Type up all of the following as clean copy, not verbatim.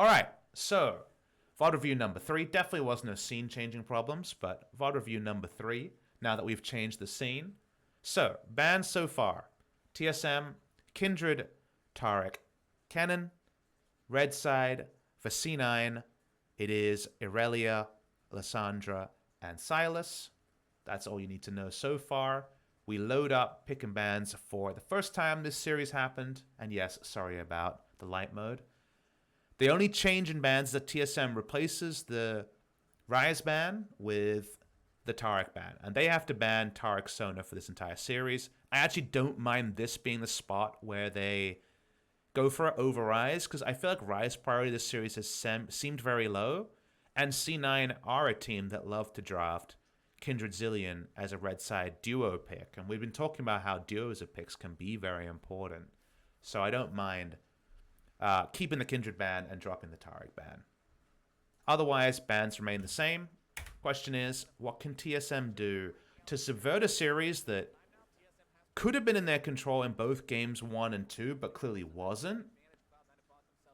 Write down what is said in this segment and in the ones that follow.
All right, so VOD review number 3. Definitely was no scene-changing problems, but VOD review number 3, now that we've changed the scene. So, bans so far. TSM, Kindred, Tarek, Kennen, Red Side, for C9, it is Irelia, Lysandra, and Silas. That's all you need to know so far. We load up pick and bans for the first time this series happened, and yes, sorry about the light mode. The only change in bans is that TSM replaces the Rise ban with the Tarek ban, and they have to ban Tarek Sona for this entire series. I actually don't mind this being the spot where they go for it over Rise, because I feel like Rise priority this series has seemed very low, and C9 are a team that love to draft Kindred Zillion as a red side duo pick, and we've been talking about how duos of picks can be very important, so I don't mind keeping the Kindred ban and dropping the Tarek ban. Otherwise, bans remain the same. Question is, what can TSM do to subvert a series that could have been in their control in both games 1 and 2, but clearly wasn't?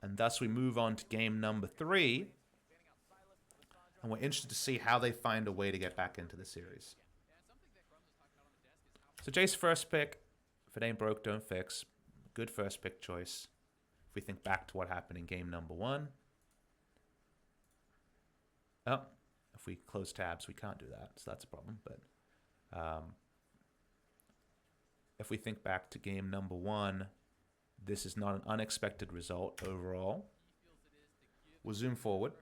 And thus we move on to game number 3. And we're interested to see how they find a way to get back into the series. So Jace first pick. If it ain't broke, don't fix. Good first pick choice. If we think back to what happened in game number 1. Oh, if we close tabs, we can't do that. So that's a problem. But if we think back to game number 1, this is not an unexpected result overall. We'll zoom forward.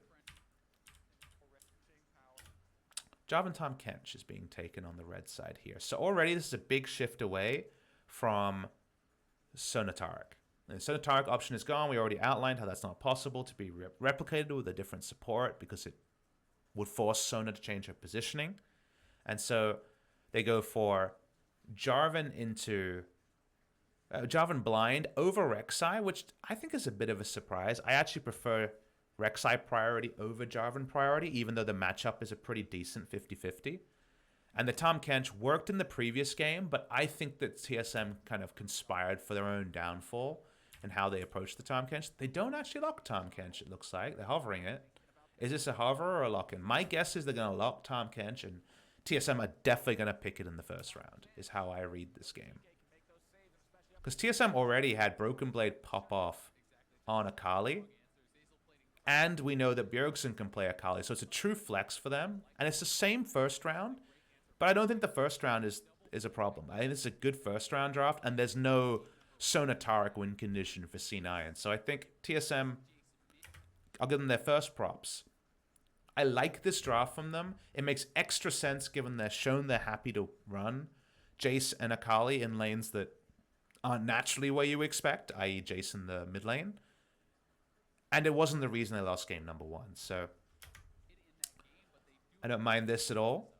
Jarvan Tahm Kench is being taken on the red side here. So already this is a big shift away from Sona Tarek. The Sona Tarek option is gone. We already outlined how that's not possible to be replicated with a different support because it would force Sona to change her positioning. And so they go for Jarvan into Jarvan blind over Rek'Sai, which I think is a bit of a surprise. I actually prefer Rek'Sai priority over Jarvan priority, even though the matchup is a pretty decent 50-50. And the Tahm Kench worked in the previous game, but I think that TSM kind of conspired for their own downfall in how they approach the Tahm Kench. They don't actually lock Tahm Kench, it looks like. They're hovering it. Is this a hover or a lock-in? My guess is they're going to lock Tahm Kench, and TSM are definitely going to pick it in the first round, is how I read this game. Because TSM already had Broken Blade pop off on Akali, and we know that Bjergsen can play Akali, so it's a true flex for them. And it's the same first round, but I don't think the first round is a problem. I think it's a good first round draft, and there's no Sona Tarek win condition for C9. So I think TSM, I'll give them their first props. I like this draft from them. It makes extra sense given they're shown they're happy to run Jace and Akali in lanes that aren't naturally where you expect, i.e. Jace in the mid lane. And it wasn't the reason they lost game number 1. So I don't mind this at all.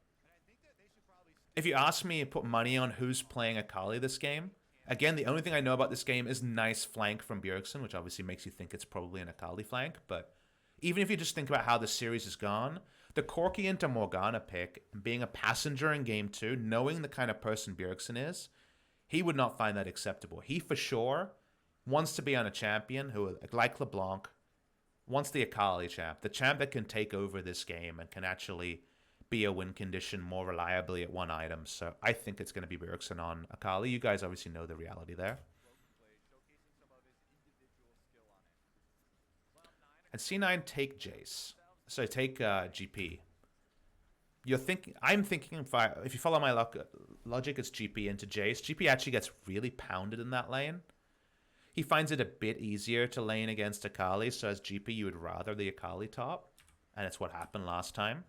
If you ask me to put money on who's playing Akali this game, again, the only thing I know about this game is nice flank from Bjergsen, which obviously makes you think it's probably an Akali flank. But even if you just think about how the series has gone, the Corki into Morgana pick, being a passenger in game 2, knowing the kind of person Bjergsen is, he would not find that acceptable. He for sure wants to be on a champion who, like LeBlanc, wants the Akali champ, the champ that can take over this game and can actually be a win condition more reliably at one item. So I think it's going to be Bjergsen on Akali. You guys obviously know the reality there. And C9 take Jace. So take GP. I'm thinking if you follow my logic, it's GP into Jace. GP actually gets really pounded in that lane. He finds it a bit easier to lane against Akali, so as GP you would rather the Akali top, and it's what happened last time.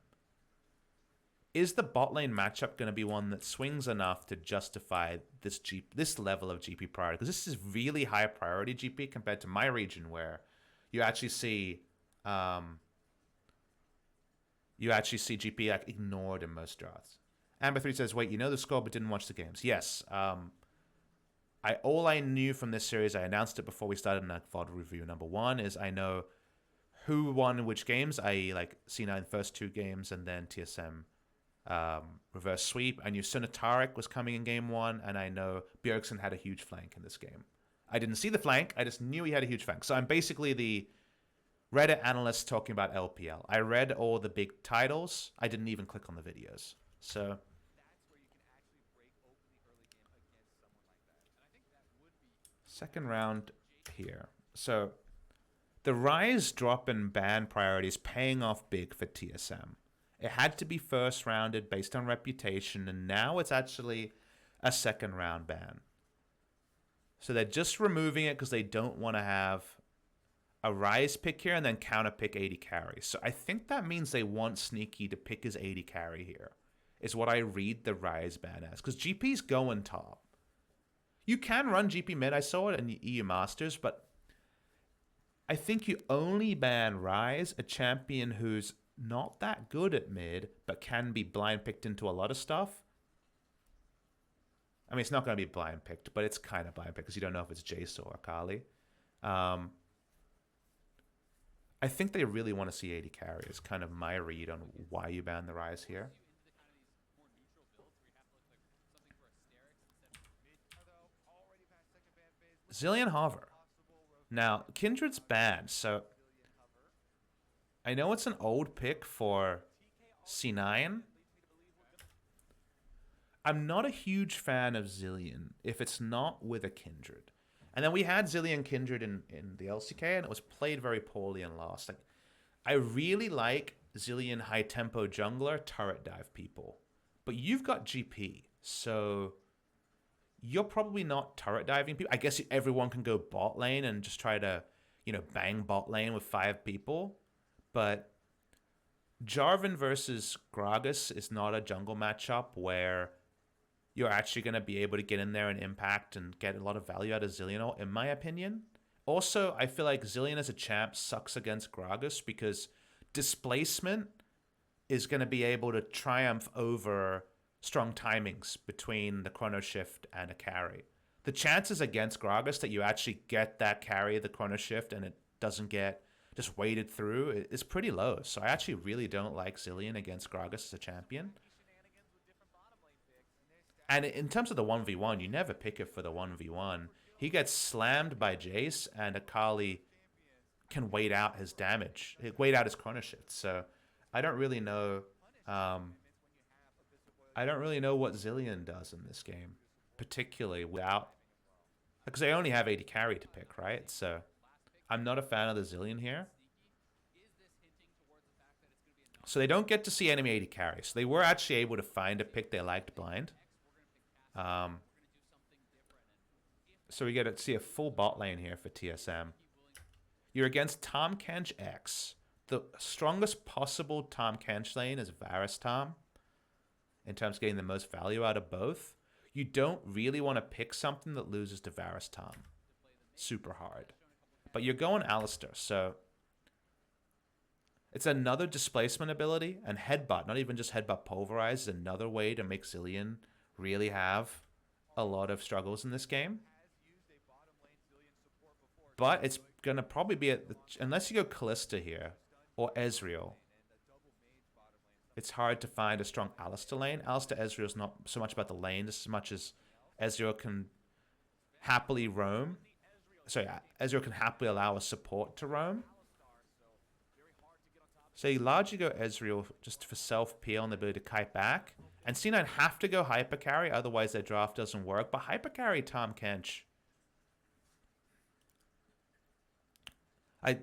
Is the bot lane matchup going to be one that swings enough to justify this level of GP priority? Because this is really high priority GP compared to my region where you actually see GP like ignored in most drafts. Amber3 says, wait, you know the score but didn't watch the games. Yes. All I knew from this series, I announced it before we started in that VOD review number 1, is I know who won which games, i.e. like C9 first 2 games and then TSM reverse sweep. I knew Sona Tarek was coming in game 1, and I know Bjergsen had a huge flank in this game. I didn't see the flank, I just knew he had a huge flank. So I'm basically the Reddit analysts talking about LPL. I read all the big titles. I didn't even click on the videos. So second round here. So the Rise drop in ban priority is paying off big for TSM. It had to be first rounded based on reputation, and now it's actually a second round ban. So they're just removing it because they don't want to have a Rise pick here and then counter pick AD carry. So I think that means they want Sneaky to pick his AD carry here, is what I read the Rise ban as. Because GP's going top. You can run GP mid. I saw it in the EU Masters, but I think you only ban Rise, a champion who's not that good at mid, but can be blind picked into a lot of stuff. I mean, it's not going to be blind picked, but it's kind of blind picked because you don't know if it's Jace or Akali. I think they really want to see AD carry is kind of my read on why you ban the Rise here. Zilean Hover. Now, Kindred's banned, so I know it's an old pick for C9. I'm not a huge fan of Zilean if it's not with a Kindred. And then we had Zilean Kindred in the LCK, and it was played very poorly and lost. Like, I really like Zilean high-tempo jungler turret dive people. But you've got GP, so you're probably not turret diving people. I guess everyone can go bot lane and just try to, bang bot lane with 5 people. But Jarvan versus Gragas is not a jungle matchup where you're actually going to be able to get in there and impact and get a lot of value out of Zilean, in my opinion. Also, I feel like Zilean as a champ sucks against Gragas because displacement is going to be able to triumph over strong timings between the chrono shift and a carry. The chances against Gragas that you actually get that carry, the chrono shift, and it doesn't get just weighted through is pretty low. So I actually really don't like Zilean against Gragas as a champion. And in terms of the 1v1, you never pick it for the 1v1. He gets slammed by Jace, and Akali can wait out his damage, wait out his chrono shift. So I don't really know. I don't really know what Zilean does in this game, particularly without, because they only have AD carry to pick, right? So I'm not a fan of the Zilean here. So they don't get to see enemy AD carry. So they were actually able to find a pick they liked blind. So we get to see a full bot lane here for TSM. You're against Tahm Kench X. The strongest possible Tahm Kench lane is Varus Tahm, in terms of getting the most value out of both. You don't really want to pick something that loses to Varus Tahm super hard. But you're going Alistar, so it's another displacement ability, and Headbutt, not even just Headbutt Pulverize, is another way to make Zilean really have a lot of struggles in this game. But it's going to probably be, unless you go Kalista here, or Ezreal, it's hard to find a strong Alistar lane. Alistar Ezreal is not so much about the lane as much as Ezreal can happily roam. Sorry, Ezreal can happily allow a support to roam. So you largely go Ezreal just for self-peel and the ability to kite back. And C9 have to go hyper carry, otherwise their draft doesn't work. But hyper carry Tahm Kench.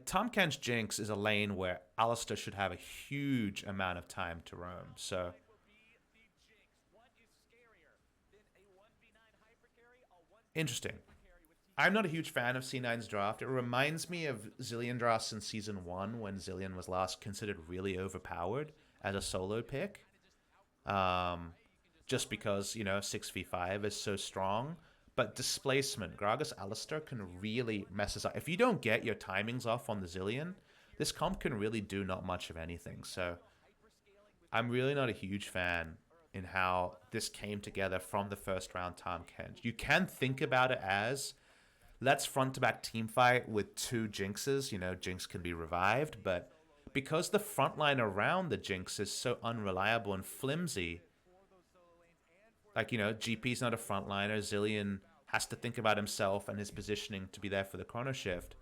Tahm Kench Jinx is a lane where Alistar should have a huge amount of time to roam. So interesting. I'm not a huge fan of C9's draft. It reminds me of Zilean drafts in Season 1 when Zilean was last considered really overpowered as a solo pick. Just because, 6v5 is so strong. But displacement, Gragas Alistar can really mess us up. If you don't get your timings off on the Zilean, this comp can really do not much of anything. So I'm really not a huge fan in how this came together from the first round Tahm Kench. You can think about it as, let's front-to-back teamfight with 2 Jinxes. Jinx can be revived, but because the front line around the Jinx is so unreliable and flimsy, like, GP's not a frontliner. Zilean has to think about himself and his positioning to be there for the chrono shift.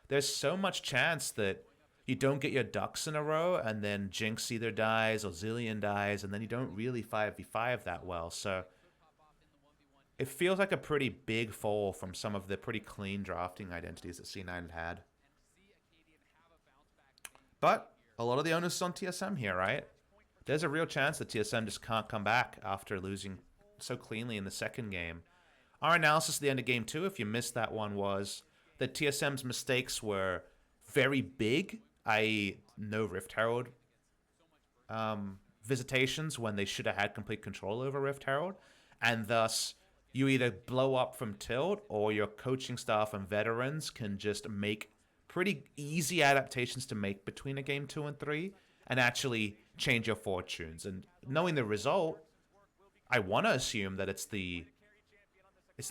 There's so much chance that you don't get your ducks in a row, and then Jinx either dies or Zilean dies, and then you don't really 5v5 that well. So it feels like a pretty big fall from some of the pretty clean drafting identities that C9 had. But a lot of the onus is on TSM here, right? There's a real chance that TSM just can't come back after losing so cleanly in the second game. Our analysis at the end of game 2, if you missed that one, was that TSM's mistakes were very big, i.e. no Rift Herald visitations when they should have had complete control over Rift Herald, and thus you either blow up from tilt or your coaching staff and veterans can just make pretty easy adaptations to make between a game 2 and 3 and actually change your fortunes. And knowing the result, I want to assume that it's the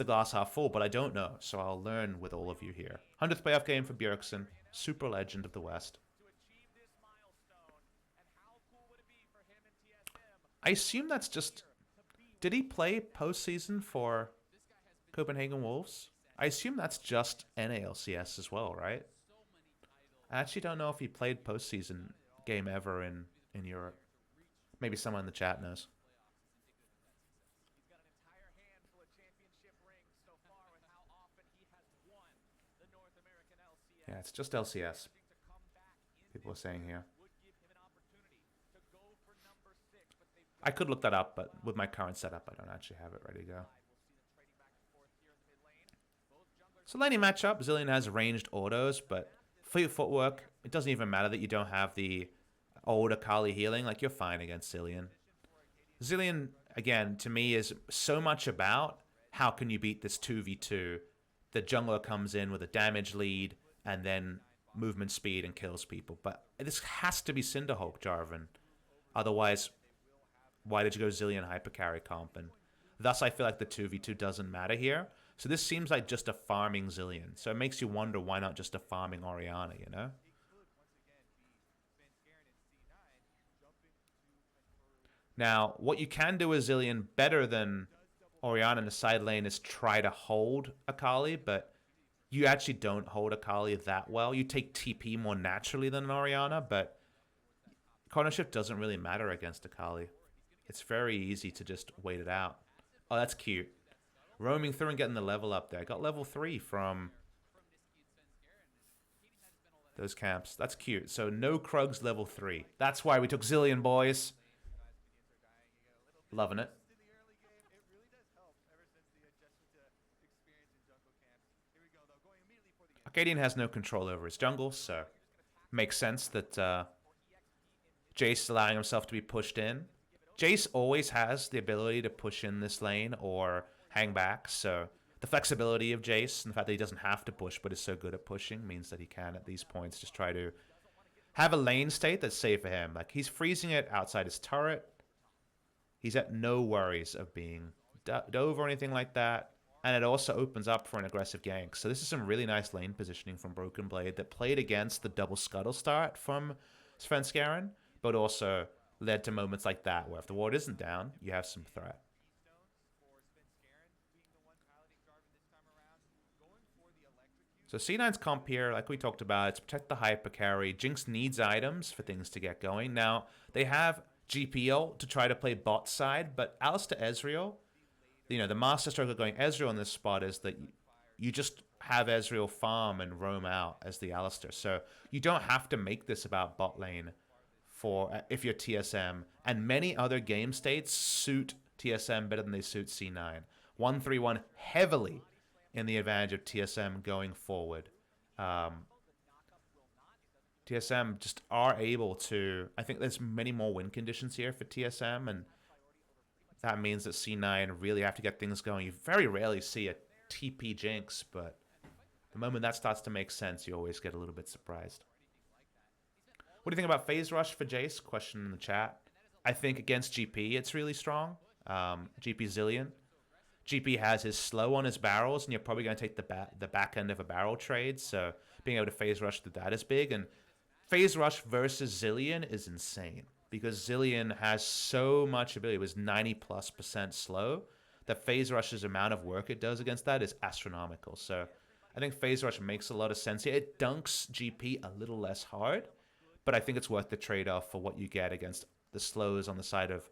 glass half full, but I don't know, so I'll learn with all of you here. 100th playoff game for Bjergsen, super legend of the West. I assume that's just... Did he play postseason for Copenhagen Wolves? I assume that's just NALCS as well, right? I actually don't know if he played postseason game ever in Europe. Maybe someone in the chat knows. Yeah, it's just LCS. People are saying here. I could look that up, but with my current setup, I don't actually have it ready to go. So laning matchup, Zilean has ranged autos, but for your footwork, it doesn't even matter that you don't have the old Akali healing. Like, you're fine against Zilean. Zilean, again, to me, is so much about how can you beat this 2v2. The jungler comes in with a damage lead and then movement speed and kills people. But this has to be Cinderhulk, Jarvan. Otherwise, why did you go Zilean hypercarry comp? And thus, I feel like the 2v2 doesn't matter here. So this seems like just a farming Zilean. So it makes you wonder why not just a farming Orianna, you know? Now, what you can do as Zilean better than Orianna in the side lane is try to hold Akali, but you actually don't hold Akali that well. You take TP more naturally than an Orianna, but cornership doesn't really matter against Akali. It's very easy to just wait it out. Oh, that's cute. Roaming through and getting the level up there. Got level 3 from those camps. That's cute. So no Krugs level 3. That's why we took Zilean, boys. Loving it. Arcadian has no control over his jungle, so makes sense that Jace allowing himself to be pushed in. Jace always has the ability to push in this lane or hang back, so the flexibility of Jace and the fact that he doesn't have to push but is so good at pushing means that he can at these points just try to have a lane state that's safe for him. Like, he's freezing it outside his turret. He's at no worries of being dove or anything like that. And it also opens up for an aggressive gank. So this is some really nice lane positioning from Broken Blade that played against the double scuttle start from Svenskeren, but also led to moments like that where if the ward isn't down, you have some threat. So C9's comp here, like we talked about, it's protect the hyper carry. Jinx needs items for things to get going. Now, they have GPL to try to play bot side, but Alistair Ezreal, you know, the master stroke of going Ezreal in this spot is that you just have Ezreal farm and roam out as the Alistair. So you don't have to make this about bot lane for if you're TSM. And many other game states suit TSM better than they suit C9. 1-3-1 heavily in the advantage of TSM going forward. TSM just are able to... I think there's many more win conditions here for TSM, and that means that C9 really have to get things going. You very rarely see a TP Jinx, but the moment that starts to make sense, you always get a little bit surprised. What do you think about phase rush for Jace? Question in the chat. I think against GP, it's really strong. GP Zilean. GP has his slow on his barrels, and you're probably going to take the back end of a barrel trade, so being able to phase rush through that is big. And phase rush versus Zilean is insane, because Zilean has so much ability. It was 90+% slow. The phase rush's amount of work it does against that is astronomical. So I think phase rush makes a lot of sense here. It dunks GP a little less hard, but I think it's worth the trade-off for what you get against the slows on the side of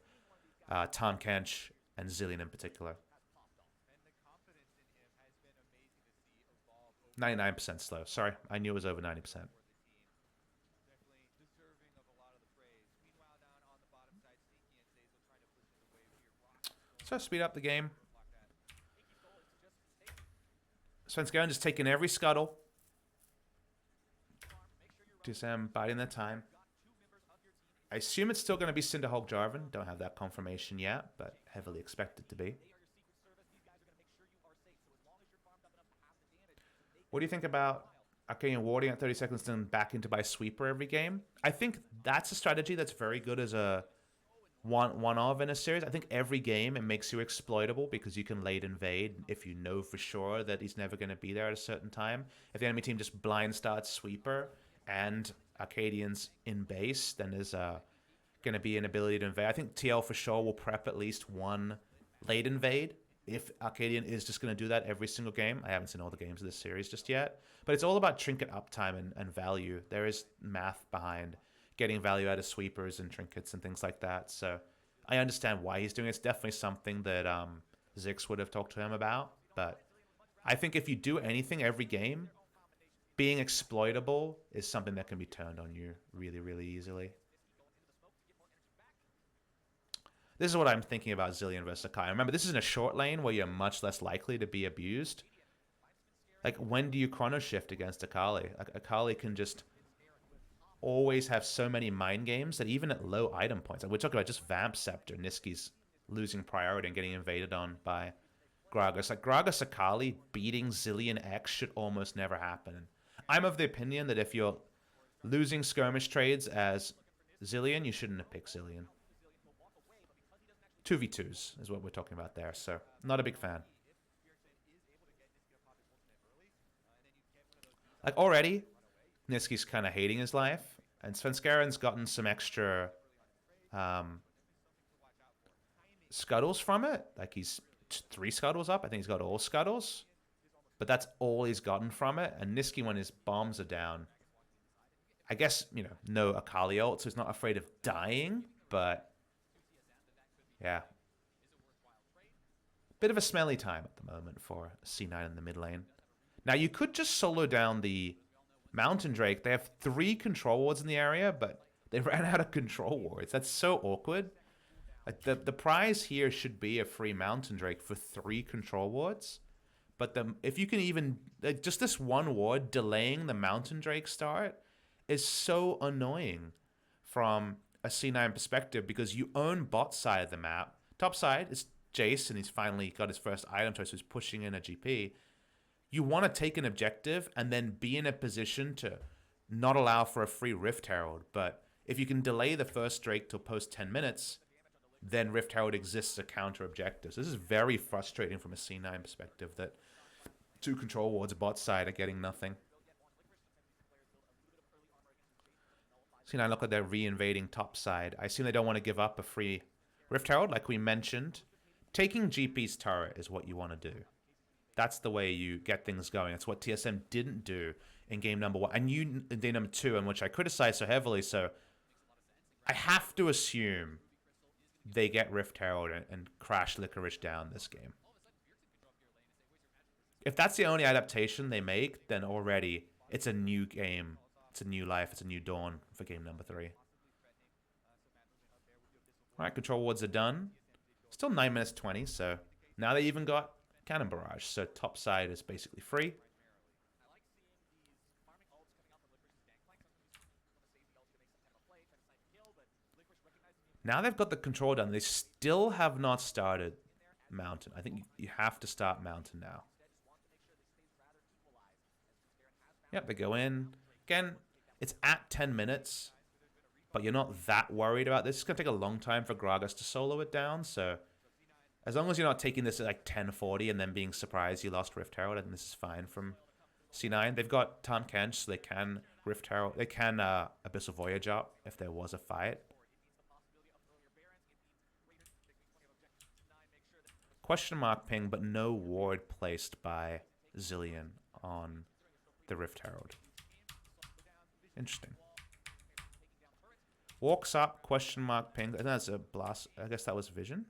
Tom Kench and Zilean in particular. 99% slow. Sorry, I knew it was over 90%. So speed up the game. Svenskeren just taking every scuttle. TSM biding their time. I assume it's still going to be Cinderhulk Jarvan. Don't have that confirmation yet, but heavily expected to be. What do you think about Arcadian warding at 30 seconds then back into by sweeper every game? I think that's a strategy that's very good as a one-of in a series. I think every game it makes you exploitable because you can late invade if you know for sure that he's never going to be there at a certain time. If the enemy team just blind starts sweeper and Arcadians in base, then there's going to be an ability to invade. I think TL for sure will prep at least one late invade if Arcadian is just going to do that every single game. I haven't seen all the games of this series just yet, but it's all about trinket uptime and value. There is math behind getting value out of sweepers and trinkets and things like that. So I understand why he's doing it. It's definitely something that Zix would have talked to him about. But I think if you do anything every game, being exploitable is something that can be turned on you really, really easily. This is what I'm thinking about Zilean versus Akai. Remember, this is in a short lane where you're much less likely to be abused. Like, when do you chrono shift against Akali? Akali can just always have so many mind games that even at low item points, like we're talking about just Vamp Scepter, Niski's losing priority and getting invaded on by Gragas. Like, Gragas Akali beating Zilean X should almost never happen. I'm of the opinion that if you're losing skirmish trades as Zilean, you shouldn't have picked Zilean. 2v2s is what we're talking about there, so not a big fan. Like, already, Niski's kind of hating his life, and Svenskeren's gotten some extra scuttles from it. Like, he's 3 scuttles up. I think he's got all scuttles, but that's all he's gotten from it. And Niski, when his bombs are down, I guess, you know, no Akali ult, so he's not afraid of dying, but yeah. Bit of a smelly time at the moment for C9 in the mid lane. Now, you could just solo down the Mountain Drake. They have 3 control wards in the area, but they ran out of control wards. That's so awkward. Like, the prize here should be a free Mountain Drake for 3 control wards. But if you can even... Like, just this one ward delaying the Mountain Drake start is so annoying from a C9 perspective because you own bot side of the map. Top side is Jace, and he's finally got his first item choice, so he's pushing in a GP. You want to take an objective and then be in a position to not allow for a free Rift Herald. But if you can delay the first Drake till post 10 minutes, then Rift Herald exists to counter objectives. This is very frustrating from a C9 perspective that 2 control wards bot side are getting nothing. C9 look like they're re-invading top side. I assume they don't want to give up a free Rift Herald, like we mentioned. Taking GP's turret is what you want to do. That's the way you get things going. That's what TSM didn't do in game number 1. And you in game number 2, in which I criticized so heavily. So I have to assume they get Rift Herald and crash Licorice down this game. If that's the only adaptation they make, then already it's a new game. It's a new life. It's a new dawn for game number 3. Alright, control wards are done. Still 9 minutes 20, so now they even got Cannon Barrage, so top side is basically free. Now they've got the control done. They still have not started Mountain. I think you have to start Mountain now. Yep, they go in. Again, it's at 10 minutes, but you're not that worried about this. It's going to take a long time for Gragas to solo it down, so as long as you're not taking this at like 10:40 and then being surprised you lost Rift Herald, I think this is fine from C9. They've got Tom Kench, so they can Rift Herald. They can Abyssal Voyage up if there was a fight. Question mark ping, but no ward placed by Zilean on the Rift Herald. Interesting. Walks up, question mark, ping. I think that's a blast. I guess that was vision.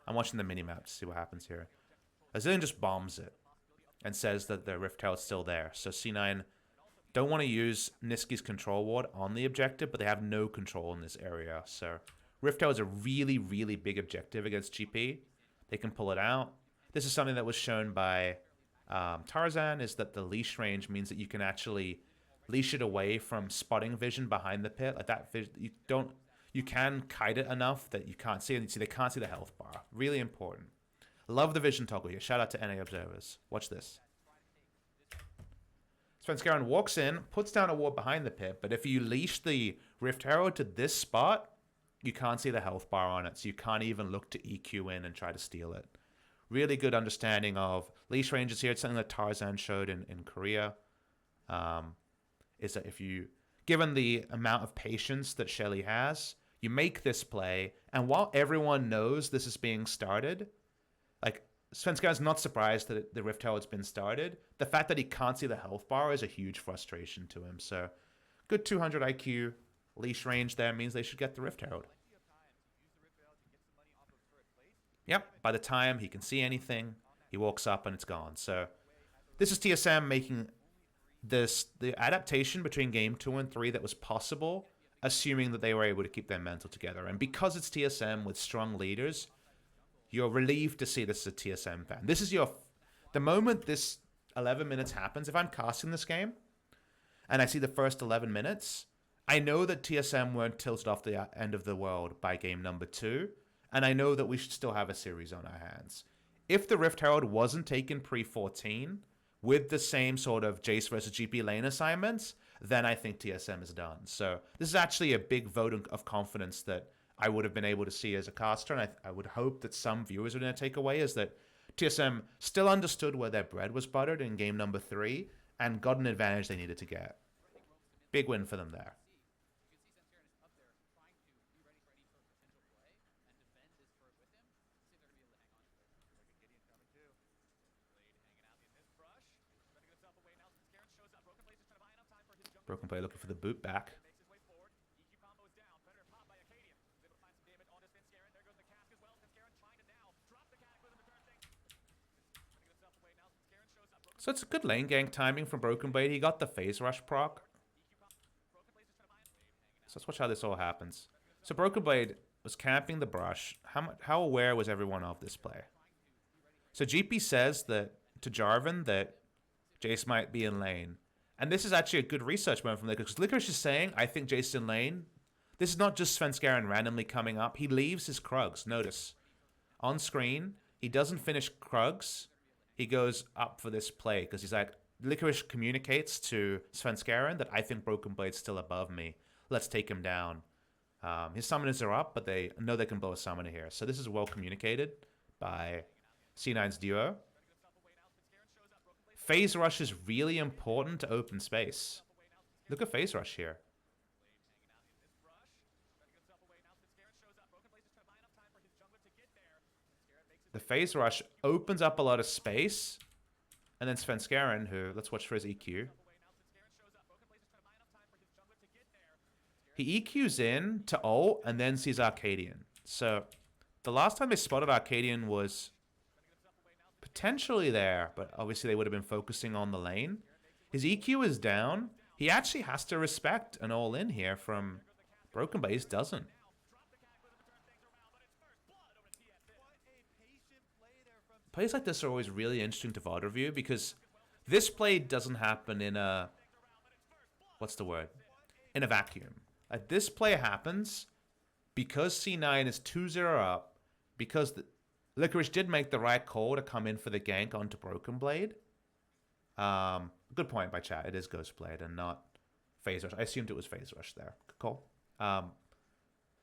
I'm watching the minimap to see what happens here. Azilian just bombs it and says that the Rift Herald's still there. So C9 don't want to use Niski's control ward on the objective, but they have no control in this area. So Rift Herald is a really, really big objective against GP. They can pull it out. This is something that was shown by Tarzan, is that the leash range means that you can actually leash it away from spotting vision behind the pit. Like that, you can kite it enough that you can't see it. You see, they can't see the health bar. Really important. Love the vision toggle here. Shout out to NA observers. Watch this. Svenskeren walks in, puts down a ward behind the pit, but if you leash the Rift Herald to this spot, you can't see the health bar on it, so you can't even look to EQ in and try to steal it. Really good understanding of leash ranges here. It's something that Tarzan showed in Korea. Is that if you, given the amount of patience that Shelly has, you make this play, and while everyone knows this is being started, like, Svenskeren's not surprised that the Rift Herald's been started. The fact that he can't see the health bar is a huge frustration to him. So, good 200 IQ leash range there means they should get the Rift Herald. Yep, by the time he can see anything, he walks up and it's gone. So, this is TSM making the adaptation between game 2 and 3 that was possible, assuming that they were able to keep their mental together. And because it's TSM with strong leaders, you're relieved to see this as a TSM fan. This is the moment this 11 minutes happens, if I'm casting this game and I see the first 11 minutes, I know that TSM weren't tilted off the end of the world by game number 2, and I know that we should still have a series on our hands. If the Rift Herald wasn't taken pre-14 with the same sort of Jace versus GP lane assignments, then I think TSM is done. So this is actually a big vote of confidence that I would have been able to see as a caster, and I would hope that some viewers are going to take away, is that TSM still understood where their bread was buttered in game number 3 and got an advantage they needed to get. Big win for them there. Broken Blade looking for the boot back. So it's a good lane gank timing from Broken Blade. He got the phase rush proc. So let's watch how this all happens. So Broken Blade was camping the brush. How aware was everyone of this play? So GP says that to Jarvan that Jace might be in lane. And this is actually a good research moment from Licorice. Because Licorice is saying, I think Jace in lane. This is not just Svenskeren randomly coming up. He leaves his Krugs. Notice. On screen, he doesn't finish Krugs. He goes up for this play. Because he's like, Licorice communicates to Svenskeren that I think Broken Blade's still above me. Let's take him down. His summoners are up, but they know they can blow a summoner here. So this is well communicated by C9's duo. Phase rush is really important to open space. Look at phase rush here. The phase rush opens up a lot of space. And then Svenskeren, who, let's watch for his EQ. He EQs in to ult and then sees Arcadian. So the last time they spotted Arcadian was potentially there, but obviously they would have been focusing on the lane. His EQ is down. He actually has to respect an all-in here from Broken Base. Doesn't. Plays like this are always really interesting to VOD review because this play doesn't happen in a... What's the word? In a vacuum. Like this play happens because C9 is 2-0 up, because Licorice did make the right call to come in for the gank onto Broken Blade. Good point by chat. It is Ghost Blade and not Phase Rush. I assumed it was Phase Rush there. Good call.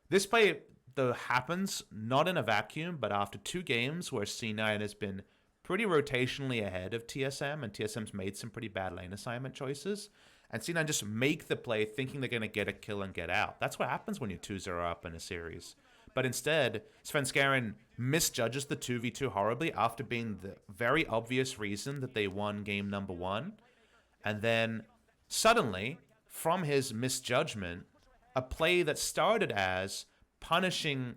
This play, though, happens not in a vacuum, but after 2 games where C9 has been pretty rotationally ahead of TSM, and TSM's made some pretty bad lane assignment choices. And C9 just make the play thinking they're going to get a kill and get out. That's what happens when you're 2-0 up in a series. But instead, Svenskeren misjudges the 2v2 horribly after being the very obvious reason that they won game number 1. And then suddenly, from his misjudgment, a play that started as punishing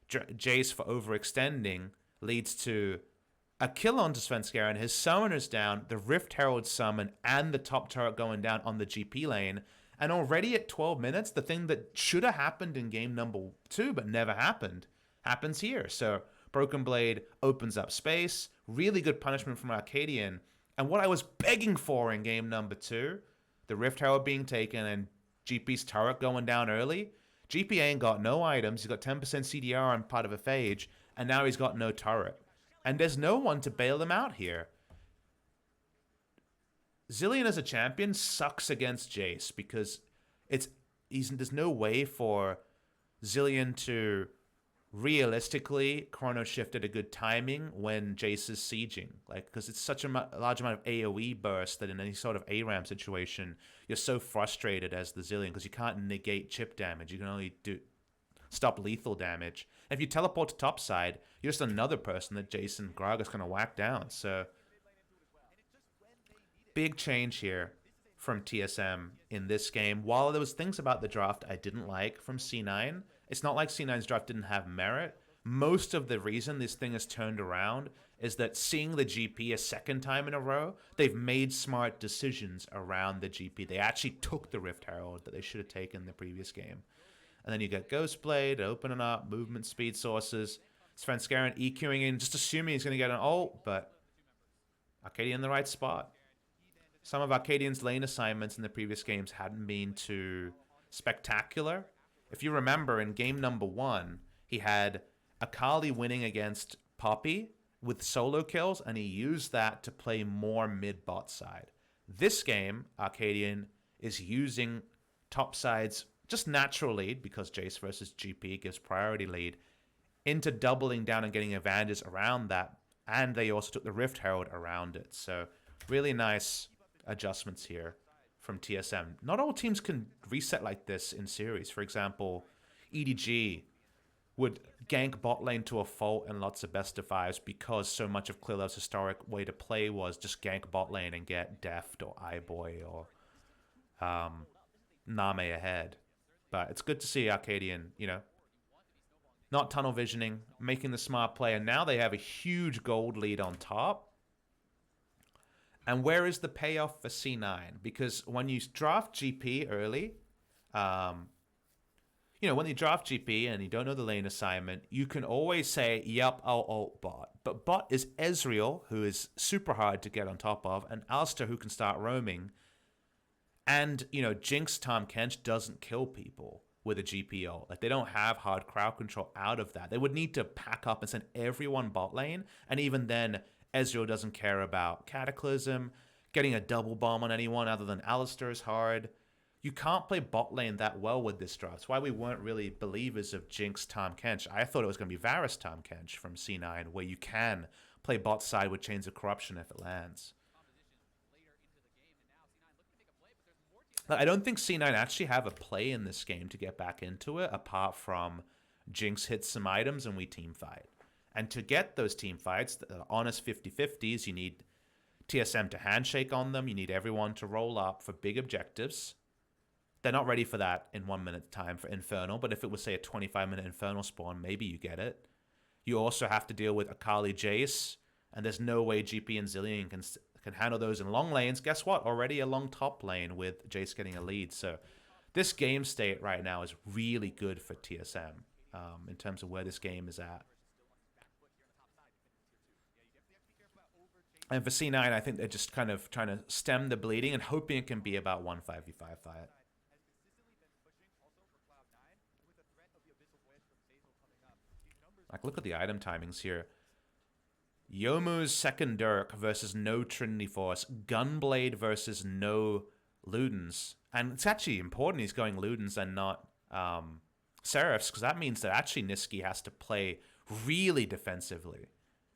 Jace for overextending leads to a kill onto Svenskeren, his summoner's down, the Rift Herald summon, and the top turret going down on the GP lane. And already at 12 minutes, the thing that should have happened in game number 2 but never happened, happens here. So Broken Blade opens up space, really good punishment from Arcadian. And what I was begging for in game number 2, the Rift Herald being taken and GP's turret going down early. GP ain't got no items, he's got 10% CDR on part of a phage, and now he's got no turret. And there's no one to bail him out here. Zilean as a champion sucks against Jace because there's no way for Zilean to realistically chrono shift at a good timing when Jace is sieging. Because it's such a large amount of AoE burst that in any sort of ARAM situation, you're so frustrated as the Zilean because you can't negate chip damage. You can only stop lethal damage. And if you teleport to topside, you're just another person that Jason Gragas going to whack down. So big change here from TSM in this game. While there was things about the draft I didn't like from C9, it's not like C9's draft didn't have merit. Most of the reason this thing has turned around is that seeing the GP a second time in a row, they've made smart decisions around the GP. They actually took the Rift Herald that they should have taken the previous game. And then you get Ghostblade opening up, movement speed sources. Svenskeren EQing in, just assuming he's going to get an ult, but Arcadian in the right spot. Some of Arcadian's lane assignments in the previous games hadn't been too spectacular. If you remember, in game number 1, he had Akali winning against Poppy with solo kills, and he used that to play more mid-bot side. This game, Arcadian is using top sides just natural lead, because Jace versus GP gives priority lead, into doubling down and getting advantages around that. And they also took the Rift Herald around it. So really nice adjustments here from TSM. Not all teams can reset like this in series. For example, EDG would gank bot lane to a fault in lots of best of fives because so much of Clearlove's historic way to play was just gank bot lane and get Deft or iBoy or Name ahead. But it's good to see Arcadian, not tunnel visioning, making the smart play. And now they have a huge gold lead on top. And where is the payoff for C9? Because when you draft GP early, when you draft GP and you don't know the lane assignment, you can always say, yep, I'll ult bot. But bot is Ezreal, who is super hard to get on top of, and Alistair, who can start roaming. And, Jinx Tahm Kench doesn't kill people with a GP ult. Like, they don't have hard crowd control out of that. They would need to pack up and send everyone bot lane. And even then, Ezreal doesn't care about Cataclysm. Getting a double bomb on anyone other than Alistair is hard. You can't play bot lane that well with this draft. That's why we weren't really believers of Jinx Tahm Kench. I thought it was going to be Varus Tahm Kench from C9, where you can play bot side with Chains of Corruption if it lands. I don't think C9 actually have a play in this game to get back into it, apart from Jinx hits some items and we team fight. And to get those team fights, the honest 50-50s, you need TSM to handshake on them. You need everyone to roll up for big objectives. They're not ready for that in 1 minute time for Infernal, but if it was, say, a 25-minute Infernal spawn, maybe you get it. You also have to deal with Akali Jace, and there's no way GP and Zilean can handle those in long lanes. Guess what? Already a long top lane with Jace getting a lead. So this game state right now is really good for TSM in terms of where this game is at. And for C9, I think they're just kind of trying to stem the bleeding and hoping it can be about 1 5v5 fight. Like, look at the item timings here. Yomu's second Dirk versus no Trinity Force. Gunblade versus no Ludens. And it's actually important he's going Ludens and not Seraphs, because that means that actually Niski has to play really defensively.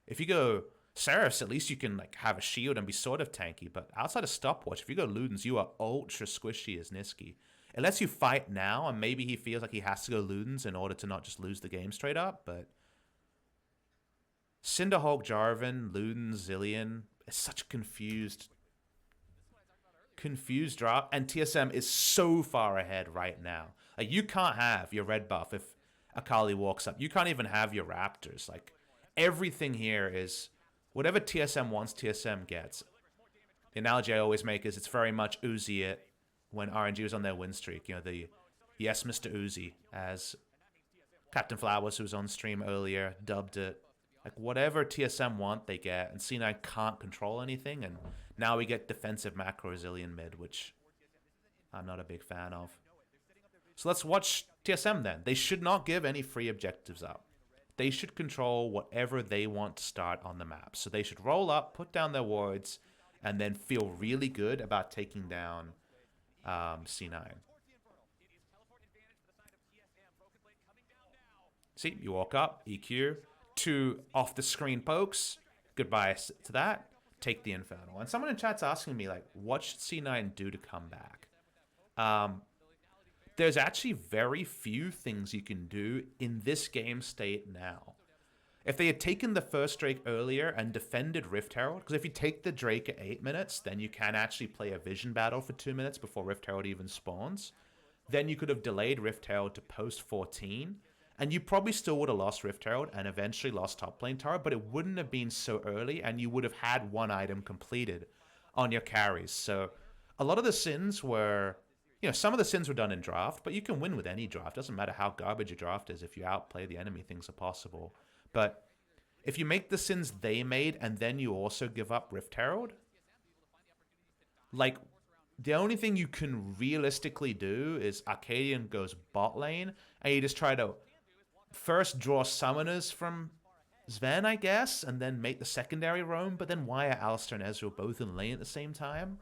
If you go Seraphs, at least you can have a shield and be sort of tanky. But outside of Stopwatch, if you go Ludens, you are ultra squishy as Niski. It lets you fight now, and maybe he feels like he has to go Ludens in order to not just lose the game straight up, but Cinderhulk, Jarvan, Ludens, Zilean. It's such a confused confused draft, and TSM is so far ahead right now. Like, you can't have your red buff if Akali walks up. You can't even have your Raptors. Like, everything here is whatever TSM wants, TSM gets. The analogy I always make is it's very much Uzi it when RNG was on their win streak. You know, the yes, Mr. Uzi, as Captain Flowers, who was on stream earlier, dubbed it. Like, whatever TSM want, they get, and C9 can't control anything, and now we get defensive macro Zillion mid, which I'm not a big fan of. So let's watch TSM then. They should not give any free objectives up. They should control whatever they want to start on the map. So they should roll up, put down their wards, and then feel really good about taking down C9. See, you walk up, EQ, 2 off-the-screen pokes. Goodbye to that. Take the Infernal. And someone in chat's asking me, like, what should C9 do to come back? There's actually very few things you can do in this game state now. If they had taken the first Drake earlier and defended Rift Herald, because if you take the Drake at 8 minutes, then you can actually play a vision battle for 2 minutes before Rift Herald even spawns. Then you could have delayed Rift Herald to post 14, and you probably still would have lost Rift Herald and eventually lost top lane tower, but it wouldn't have been so early, and you would have had one item completed on your carries. So a lot of the sins were... You know, some of the sins were done in draft, but you can win with any draft. Doesn't matter how garbage your draft is. If you outplay the enemy, things are possible. But if you make the sins they made and then you also give up Rift Herald, like, the only thing you can realistically do is Arcadian goes bot lane, and you just try to first draw summoners from Sven, I guess, and then make the secondary roam. But then why are Alistair and Ezreal both in lane at the same time?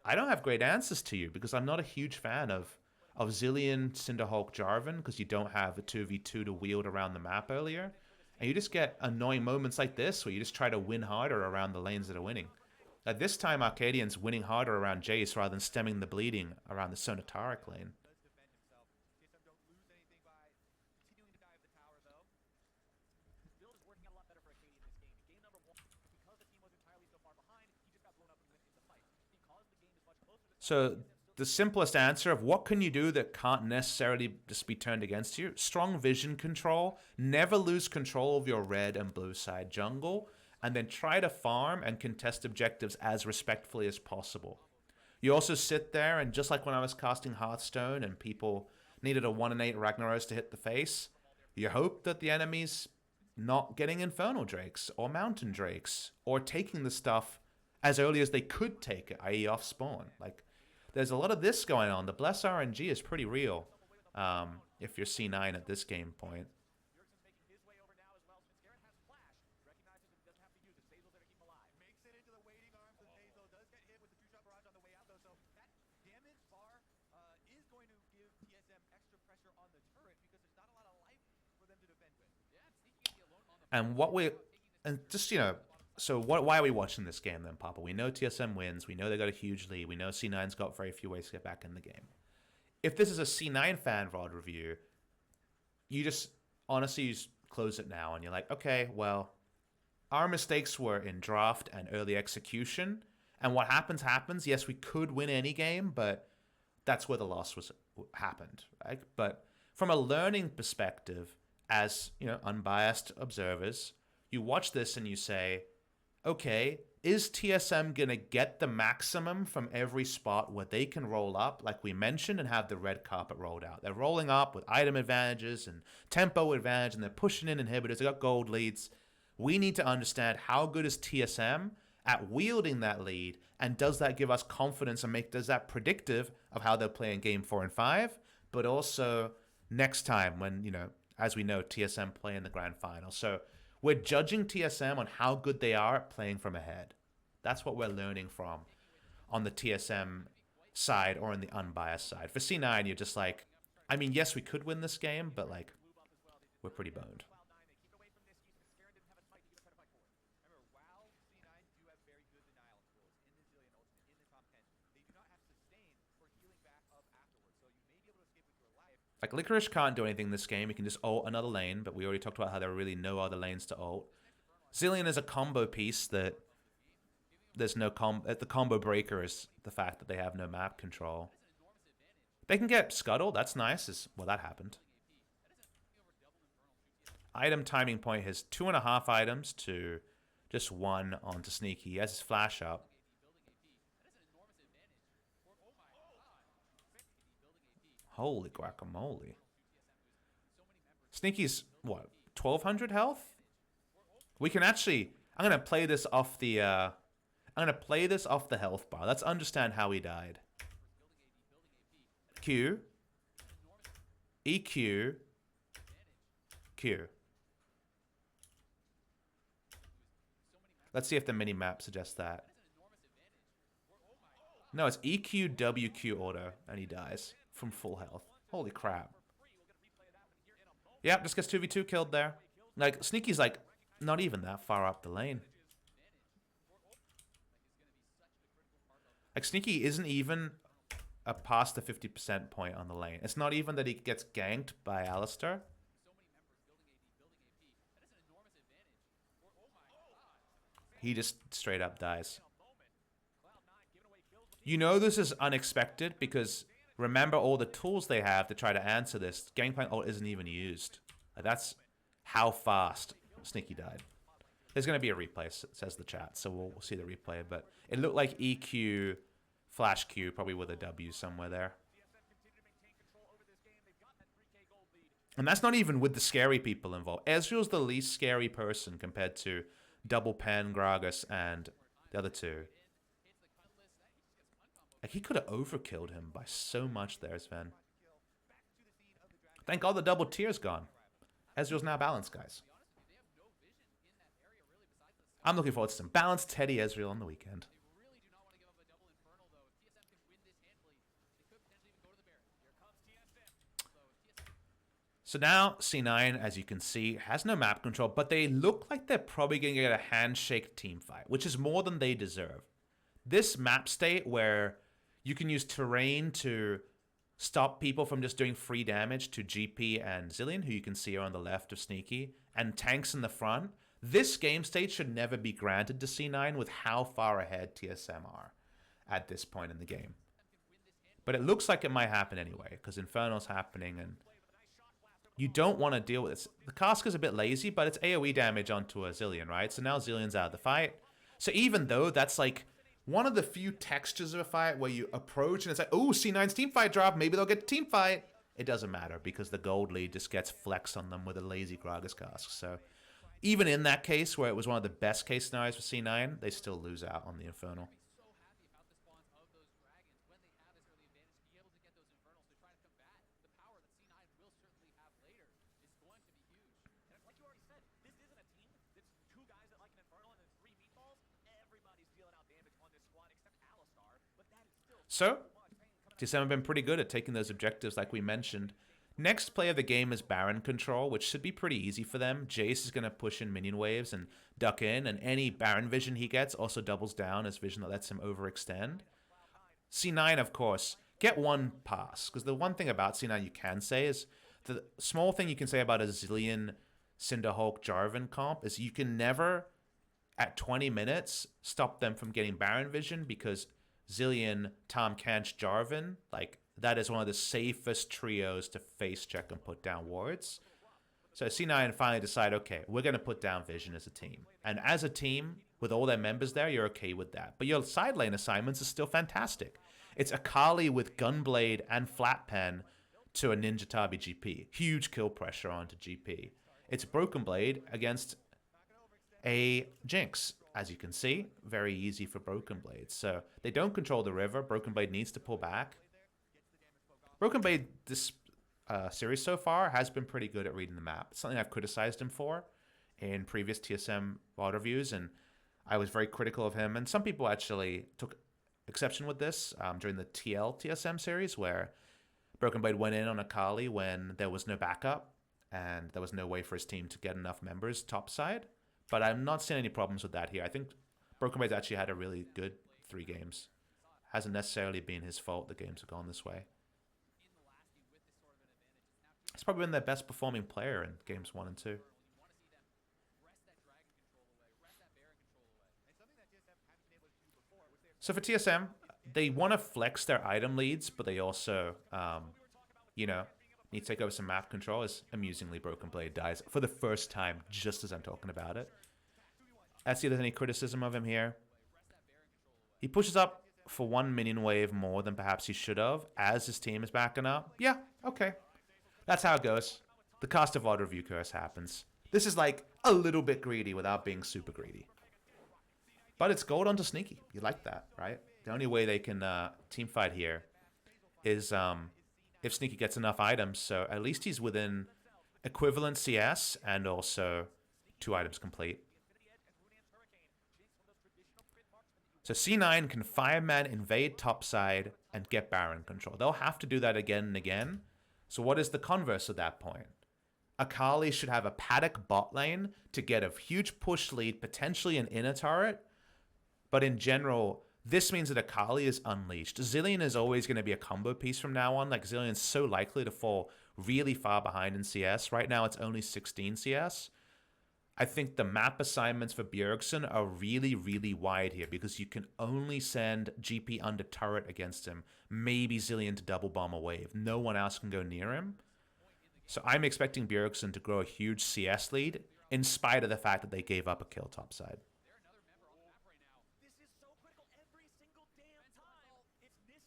I don't have great answers to you because I'm not a huge fan of Zillion, Cinderhulk, Jarvan, because you don't have a 2v2 to wield around the map earlier. And you just get annoying moments like this where you just try to win harder around the lanes that are winning. At this time, Arcadian's winning harder around Jace rather than stemming the bleeding around the Sonataric lane. So the simplest answer of what can you do that can't necessarily just be turned against you? Strong vision control, never lose control of your red and blue side jungle, and then try to farm and contest objectives as respectfully as possible. You also sit there, and just like when I was casting Hearthstone and people needed a 1-in-8 Ragnaros to hit the face, you hope that the enemy's not getting Infernal Drakes or Mountain Drakes or taking the stuff as early as they could take it, i.e. off spawn. Like, there's a lot of this going on. The Bless RNG is pretty real if you're C9 at this game point. And what we... And just, you know... So why are we watching this game then, Papa? We know TSM wins. We know they got a huge lead. We know C9's got very few ways to get back in the game. If this is a C9 fan VOD review, you just honestly just close it now and you're like, okay, well, our mistakes were in draft and early execution. And what happens, happens. Yes, we could win any game, but that's where the loss happened, right? But from a learning perspective, as, you know, unbiased observers, you watch this and you say, okay, is TSM going to get the maximum from every spot where they can roll up, like we mentioned, and have the red carpet rolled out? They're rolling up with item advantages and tempo advantage, and they're pushing in inhibitors. They got gold leads. We need to understand how good is TSM at wielding that lead, and does that give us confidence and does that predictive of how they'll play in game 4 and 5, but also next time when, you know, as we know, TSM play in the grand final. So we're judging TSM on how good they are at playing from ahead. That's what we're learning from on the TSM side or on the unbiased side. For C9, you're just like, I mean, yes, we could win this game, but like, we're pretty boned. Like, Licorice can't do anything in this game. He can just ult another lane, but we already talked about how there are really no other lanes to ult. Zillion is a combo piece that there's no the combo breaker is the fact that they have no map control. They can get scuttled. That's nice. Well, that happened. Item timing point has 2.5 items to just 1 onto Sneaky. He has his flash up. Holy guacamole. Sneaky's, what, 1,200 health? We can actually... I'm going to play this off the... I'm going to play this off the health bar. Let's understand how he died. Q. EQ. Q. Let's see if the mini-map suggests that. No, it's EQ, WQ auto, and he dies from full health. Holy crap. Yep, just gets 2v2 killed there. Like, Sneaky's, like, not even that far up the lane. Like, Sneaky isn't even past the 50% point on the lane. It's not even that he gets ganked by Alistar. He just straight up dies. You know this is unexpected because remember all the tools they have to try to answer this. Gangplank ult isn't even used. That's how fast Sneaky died. There's going to be a replay, says the chat, so we'll see the replay. But it looked like EQ, Flash Q, probably with a W somewhere there. And that's not even with the scary people involved. Ezreal's the least scary person compared to Double Pen, Gragas, and the other two. Like, he could have overkilled him by so much there, Sven. Thank God the double tier's gone. Ezreal's now balanced, guys. I'm looking forward to some balanced Teddy Ezreal on the weekend. So now C9, as you can see, has no map control, but they look like they're probably going to get a handshake team fight, which is more than they deserve. This map state where you can use terrain to stop people from just doing free damage to GP and Zilean, who you can see are on the left of Sneaky, and tanks in the front. This game state should never be granted to C9 with how far ahead TSM are at this point in the game. But it looks like it might happen anyway, because Infernal's happening, and you don't want to deal with this. The Casca's a bit lazy, but it's AoE damage onto a Zilean, right? So now Zilean's out of the fight. So even though that's like one of the few textures of a fight where you approach and it's like, oh, C9's teamfight drop, maybe they'll get teamfight. It doesn't matter because the gold lead just gets flexed on them with a lazy Gragas Cask. So even in that case where it was one of the best case scenarios for C9, they still lose out on the Infernal. So, TSM have been pretty good at taking those objectives like we mentioned. Next play of the game is Baron control, which should be pretty easy for them. Jace is going to push in minion waves and duck in, and any Baron vision he gets also doubles down as vision that lets him overextend. C9, of course, get one pass, because the one thing about C9 you can say is, the small thing you can say about a Zilean, Cinderhulk, Jarvan comp is you can never, at 20 minutes, stop them from getting Baron vision, because Zilean, Tahm Kench, Jarvan, like, that is one of the safest trios to face check and put down wards. So C9 finally decide, okay, we're going to put down vision as a team. And as a team, with all their members there, you're okay with that. But your side lane assignments are still fantastic. It's Akali with Gunblade and Flat Pen to a Ninja Tabi GP. Huge kill pressure onto GP. It's Broken Blade against a Jinx. As you can see, very easy for Broken Blade. So they don't control the river. Broken Blade needs to pull back. Broken Blade, this series so far, has been pretty good at reading the map. It's something I've criticized him for in previous TSM VOD reviews, and I was very critical of him. And some people actually took exception with this during the TL TSM series, where Broken Blade went in on Akali when there was no backup, and there was no way for his team to get enough members topside. But I'm not seeing any problems with that here. I think Broken Blade's actually had a really good 3 games. Hasn't necessarily been his fault the games have gone this way. He's probably been their best performing player in games 1 and 2. So for TSM, they want to flex their item leads, but they also, you know, need to take over some map control. As amusingly, Broken Blade dies for the first time just as I'm talking about it. Let's see if there's any criticism of him here. He pushes up for 1 minion wave more than perhaps he should have as his team is backing up. Yeah, okay. That's how it goes. The cost of VOD review curse happens. This is like a little bit greedy without being super greedy. But it's gold onto Sneaky. You like that, right? The only way they can team fight here is if Sneaky gets enough items. So at least he's within equivalent CS and also 2 items complete. So C9 can Fireman invade topside and get Baron control. They'll have to do that again and again. So what is the converse of that point? Akali should have a Paddock bot lane to get a huge push lead, potentially an inner turret. But in general, this means that Akali is unleashed. Zilean is always going to be a combo piece from now on. Like, Zilean's so likely to fall really far behind in CS. Right now, it's only 16 CS. I think the map assignments for Bjergsen are really, really wide here because you can only send GP under turret against him. Maybe Zilean to double bomb a wave. No one else can go near him. So I'm expecting Bjergsen to grow a huge CS lead in spite of the fact that they gave up a kill topside.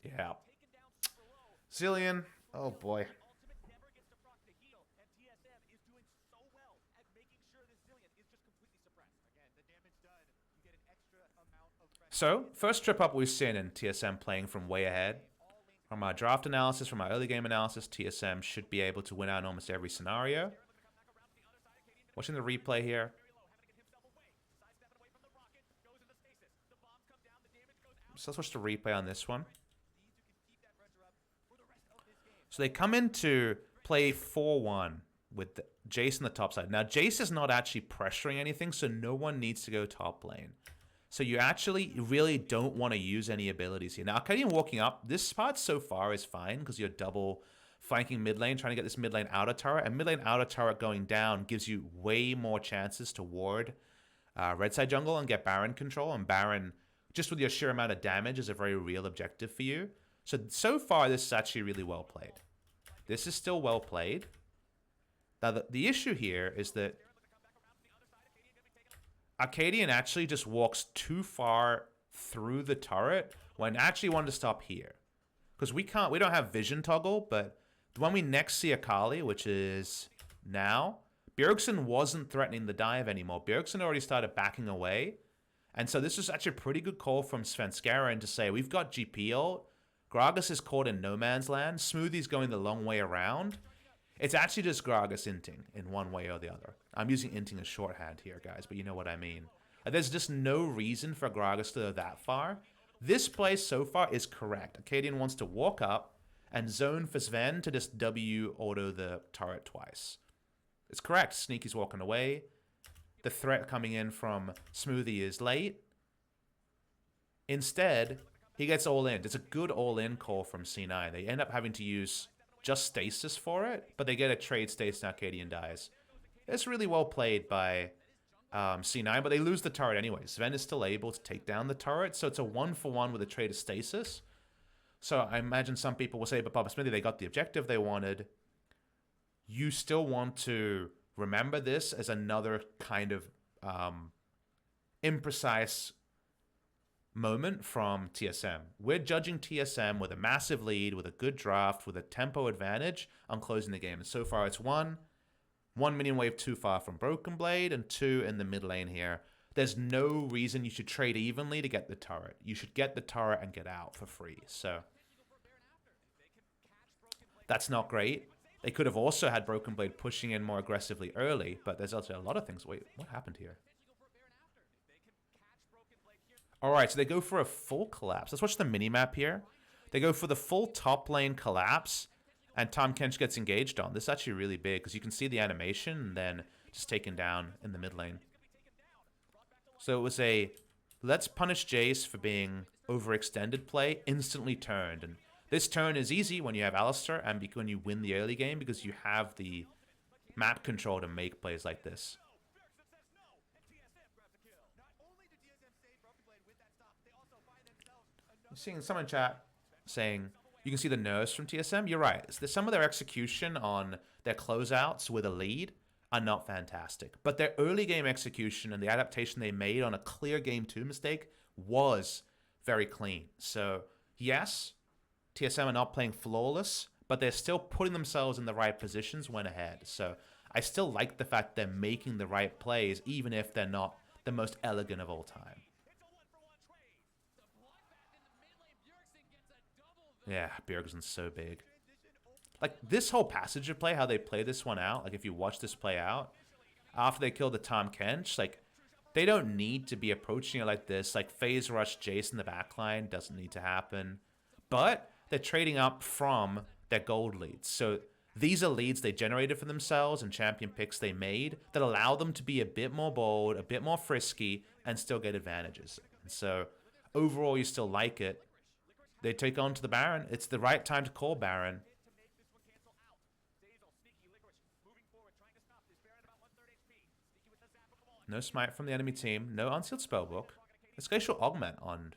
Yeah. Zilean. Oh boy. So, first trip up we've seen in TSM playing from way ahead. From our draft analysis, from our early game analysis, TSM should be able to win out in almost every scenario. Watching the replay here. So let's watch the replay on this one. So they come in to play 4-1 with Jace on the top side. Now, Jace is not actually pressuring anything, so no one needs to go top lane. So you actually really don't want to use any abilities here. Now, Arcadian walking up, this part so far is fine because you're double flanking mid lane, trying to get this mid lane outer turret. And mid lane outer turret going down gives you way more chances to ward red side jungle and get Baron control. And Baron, just with your sheer amount of damage, is a very real objective for you. So far, this is actually really well played. This is still well played. Now, the issue here is that Arcadian actually just walks too far through the turret when actually wanted to stop here. Because we don't have vision toggle, but when we next see Akali, which is now, Bjergsen wasn't threatening the dive anymore. Bjergsen already started backing away. And so this was actually a pretty good call from Svenskeren to say, we've got GP ult. Gragas is caught in no man's land. Smoothie's going the long way around. It's actually just Gragas inting in one way or the other. I'm using inting as shorthand here, guys, but you know what I mean. There's just no reason for Gragas to go that far. This play so far is correct. Arcadian wants to walk up and zone for Sven to just W auto the turret twice. It's correct. Sneaky's walking away. The threat coming in from Smoothie is late. Instead, he gets all in. It's a good all-in call from C9. They end up having to use just stasis for it, but they get a trade stasis and Arcadian dies. It's really well played by C9, but they lose the turret anyway. Sven is still able to take down the turret, so it's a 1-for-1 with a trade of stasis. So I imagine some people will say, but PapaSmithy, they got the objective they wanted. You still want to remember this as another kind of imprecise moment from TSM. We're judging TSM with a massive lead, with a good draft, with a tempo advantage on closing the game. And so far it's one minion wave too far from Broken Blade, and 2 in the mid lane here. There's no reason you should trade evenly to get the turret. You should get the turret and get out for free. So that's not great. They could have also had Broken Blade pushing in more aggressively early, but there's also a lot of things. Wait, what happened here? Alright, so they go for a full collapse. Let's watch the minimap here. They go for the full top lane collapse, and Tahm Kench gets engaged on. This is actually really big, because you can see the animation, and then just taken down in the mid lane. So it was a, let's punish Jace for being overextended play, instantly turned. And this turn is easy when you have Alistar, and when you win the early game, because you have the map control to make plays like this. Seeing someone in chat saying you can see the nerves from TSM. You're right. Some of their execution on their closeouts with a lead are not fantastic. But their early game execution and the adaptation they made on a clear game 2 mistake was very clean. So, yes, TSM are not playing flawless, but they're still putting themselves in the right positions when ahead. So, I still like the fact they're making the right plays, even if they're not the most elegant of all time. Yeah, Bjergsen's so big. Like, this whole passage of play, how they play this one out, like, if you watch this play out, after they kill the Tom Kench, like, they don't need to be approaching it like this. Like, phase rush Jace in the backline doesn't need to happen. But they're trading up from their gold leads. So these are leads they generated for themselves and champion picks they made that allow them to be a bit more bold, a bit more frisky, and still get advantages. And so overall, you still like it. They take on to the Baron. It's the right time to call Baron. No smite from the enemy team. No unsealed spellbook. It's Glacial Augment on.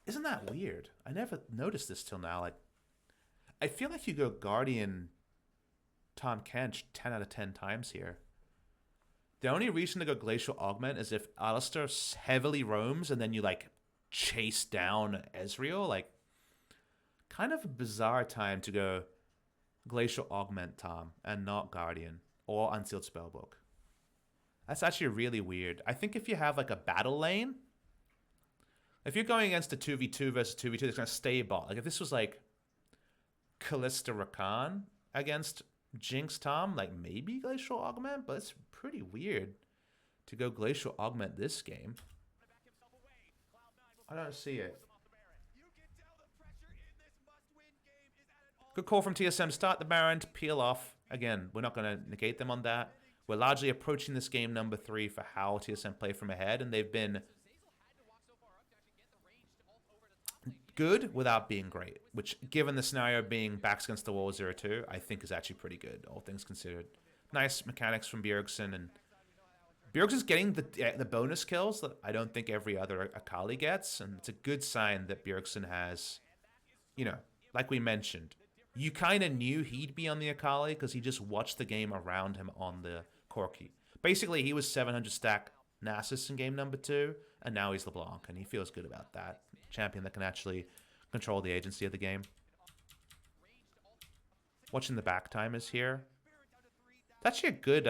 Isn't that weird? I never noticed this till now. Like, I feel like you go Guardian Tom Kench 10 out of 10 times here. The only reason to go Glacial Augment is if Alistar heavily roams and then you, like, chase down Ezreal. Like, kind of a bizarre time to go Glacial Augment Tom and not Guardian or Unsealed Spellbook. That's actually really weird. I think if you have, like, a battle lane, if you're going against a 2v2 versus 2v2, it's going to stay bot. Like, if this was, like, Callista Rakan against Jinx Tom, like, maybe Glacial Augment, but it's pretty weird to go Glacial Augment this game. I don't see it. Good call from TSM. Start the Baron to peel off. Again, we're not going to negate them on that. We're largely approaching this game number 3 for how TSM play from ahead, and they've been good without being great, which, given the scenario being backs against the wall 0-2, I think is actually pretty good, all things considered. Nice mechanics from Bjergsen, and Bjergsen's getting the bonus kills that I don't think every other Akali gets, and it's a good sign that Bjergsen has, you know, like we mentioned, you kind of knew he'd be on the Akali because he just watched the game around him on the Corki. Basically, he was 700 stack Nasus in game number 2, and now he's LeBlanc, and he feels good about that. Champion that can actually control the agency of the game. Watching the back timers here. It's actually a good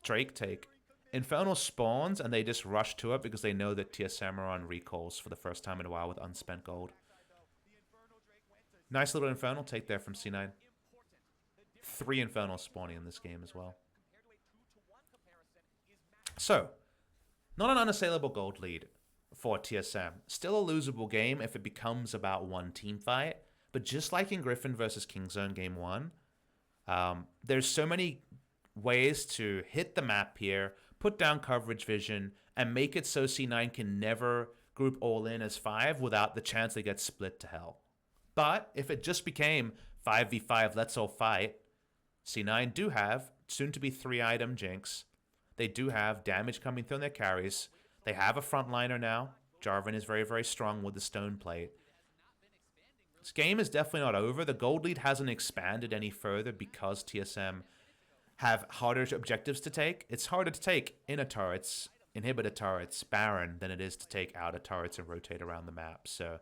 Drake take. Infernal spawns, and they just rush to it because they know that TSM are on recalls for the first time in a while with unspent gold. Nice little Infernal take there from C9. 3 Infernals spawning in this game as well. So, not an unassailable gold lead for TSM. Still a losable game if it becomes about one team fight. But just like in Griffin versus Kingzone game 1, there's so many ways to hit the map here, put down coverage vision, and make it so C9 can never group all in as 5 without the chance they get split to hell. But if it just became 5v5, let's all fight, C9 do have soon-to-be 3-item Jinx. They do have damage coming through on their carries. They have a frontliner now. Jarvan is very, very strong with the stone plate. This game is definitely not over. The gold lead hasn't expanded any further because TSM have harder objectives to take. It's harder to take inner turrets, inhibitor turrets, Baron, than it is to take outer turrets and rotate around the map. So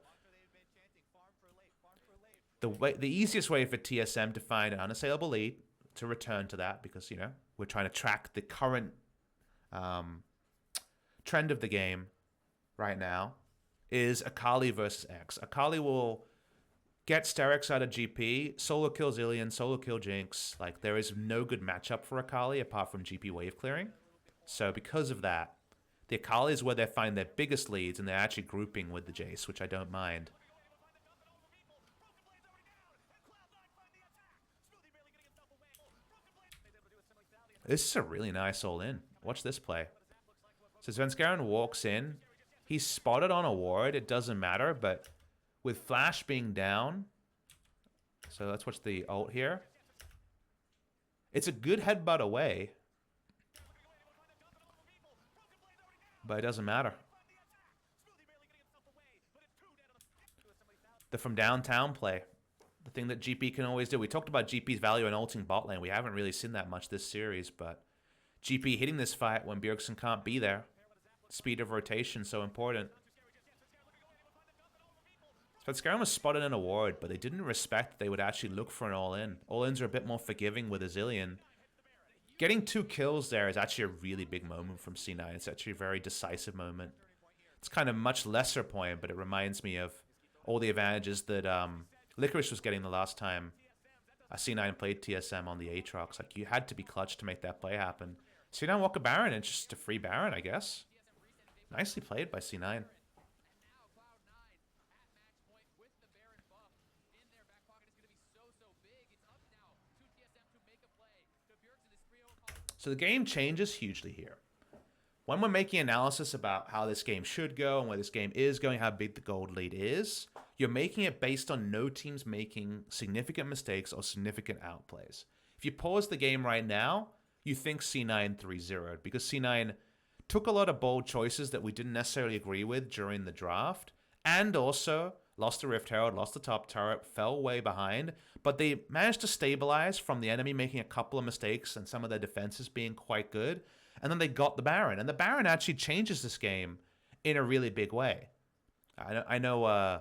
the easiest way for TSM to find an unassailable lead, to return to that, because, you know, we're trying to track the current trend of the game right now, is Akali versus X. Akali will get Sterix out of GP, solo kill Zillion, solo kill Jinx. Like, there is no good matchup for Akali apart from GP wave clearing. So because of that, the Akali is where they find their biggest leads, and they're actually grouping with the Jace, which I don't mind. This is a really nice all-in. Watch this play. So Svenskeren walks in. He's spotted on a ward. It doesn't matter, but with Flash being down... So let's watch the ult here. It's a good headbutt away. But it doesn't matter. the from downtown play. The thing that GP can always do. We talked about GP's value in ulting bot lane. We haven't really seen that much this series, but GP hitting this fight when Bjergsen can't be there. Speed of rotation so important. Svenskeren was spotted in a ward, but they didn't respect they would actually look for an all-in. All-ins are a bit more forgiving with a Zillion. Getting 2 kills there is actually a really big moment from C9. It's actually a very decisive moment. It's kind of much lesser point, but it reminds me of all the advantages that Licorice was getting the last time C9 played TSM on the Aatrox. Like, you had to be clutch to make that play happen. C9 walk a Baron, and just a free Baron, I guess. Nicely played by C9. So the game changes hugely here. When we're making analysis about how this game should go and where this game is going, how big the gold lead is, you're making it based on no teams making significant mistakes or significant outplays. If you pause the game right now, you think C9 3-0'd because C9 took a lot of bold choices that we didn't necessarily agree with during the draft, and also lost the Rift Herald, lost the top turret, fell way behind, but they managed to stabilize from the enemy making a couple of mistakes and some of their defenses being quite good, and then they got the Baron, and the Baron actually changes this game in a really big way. I know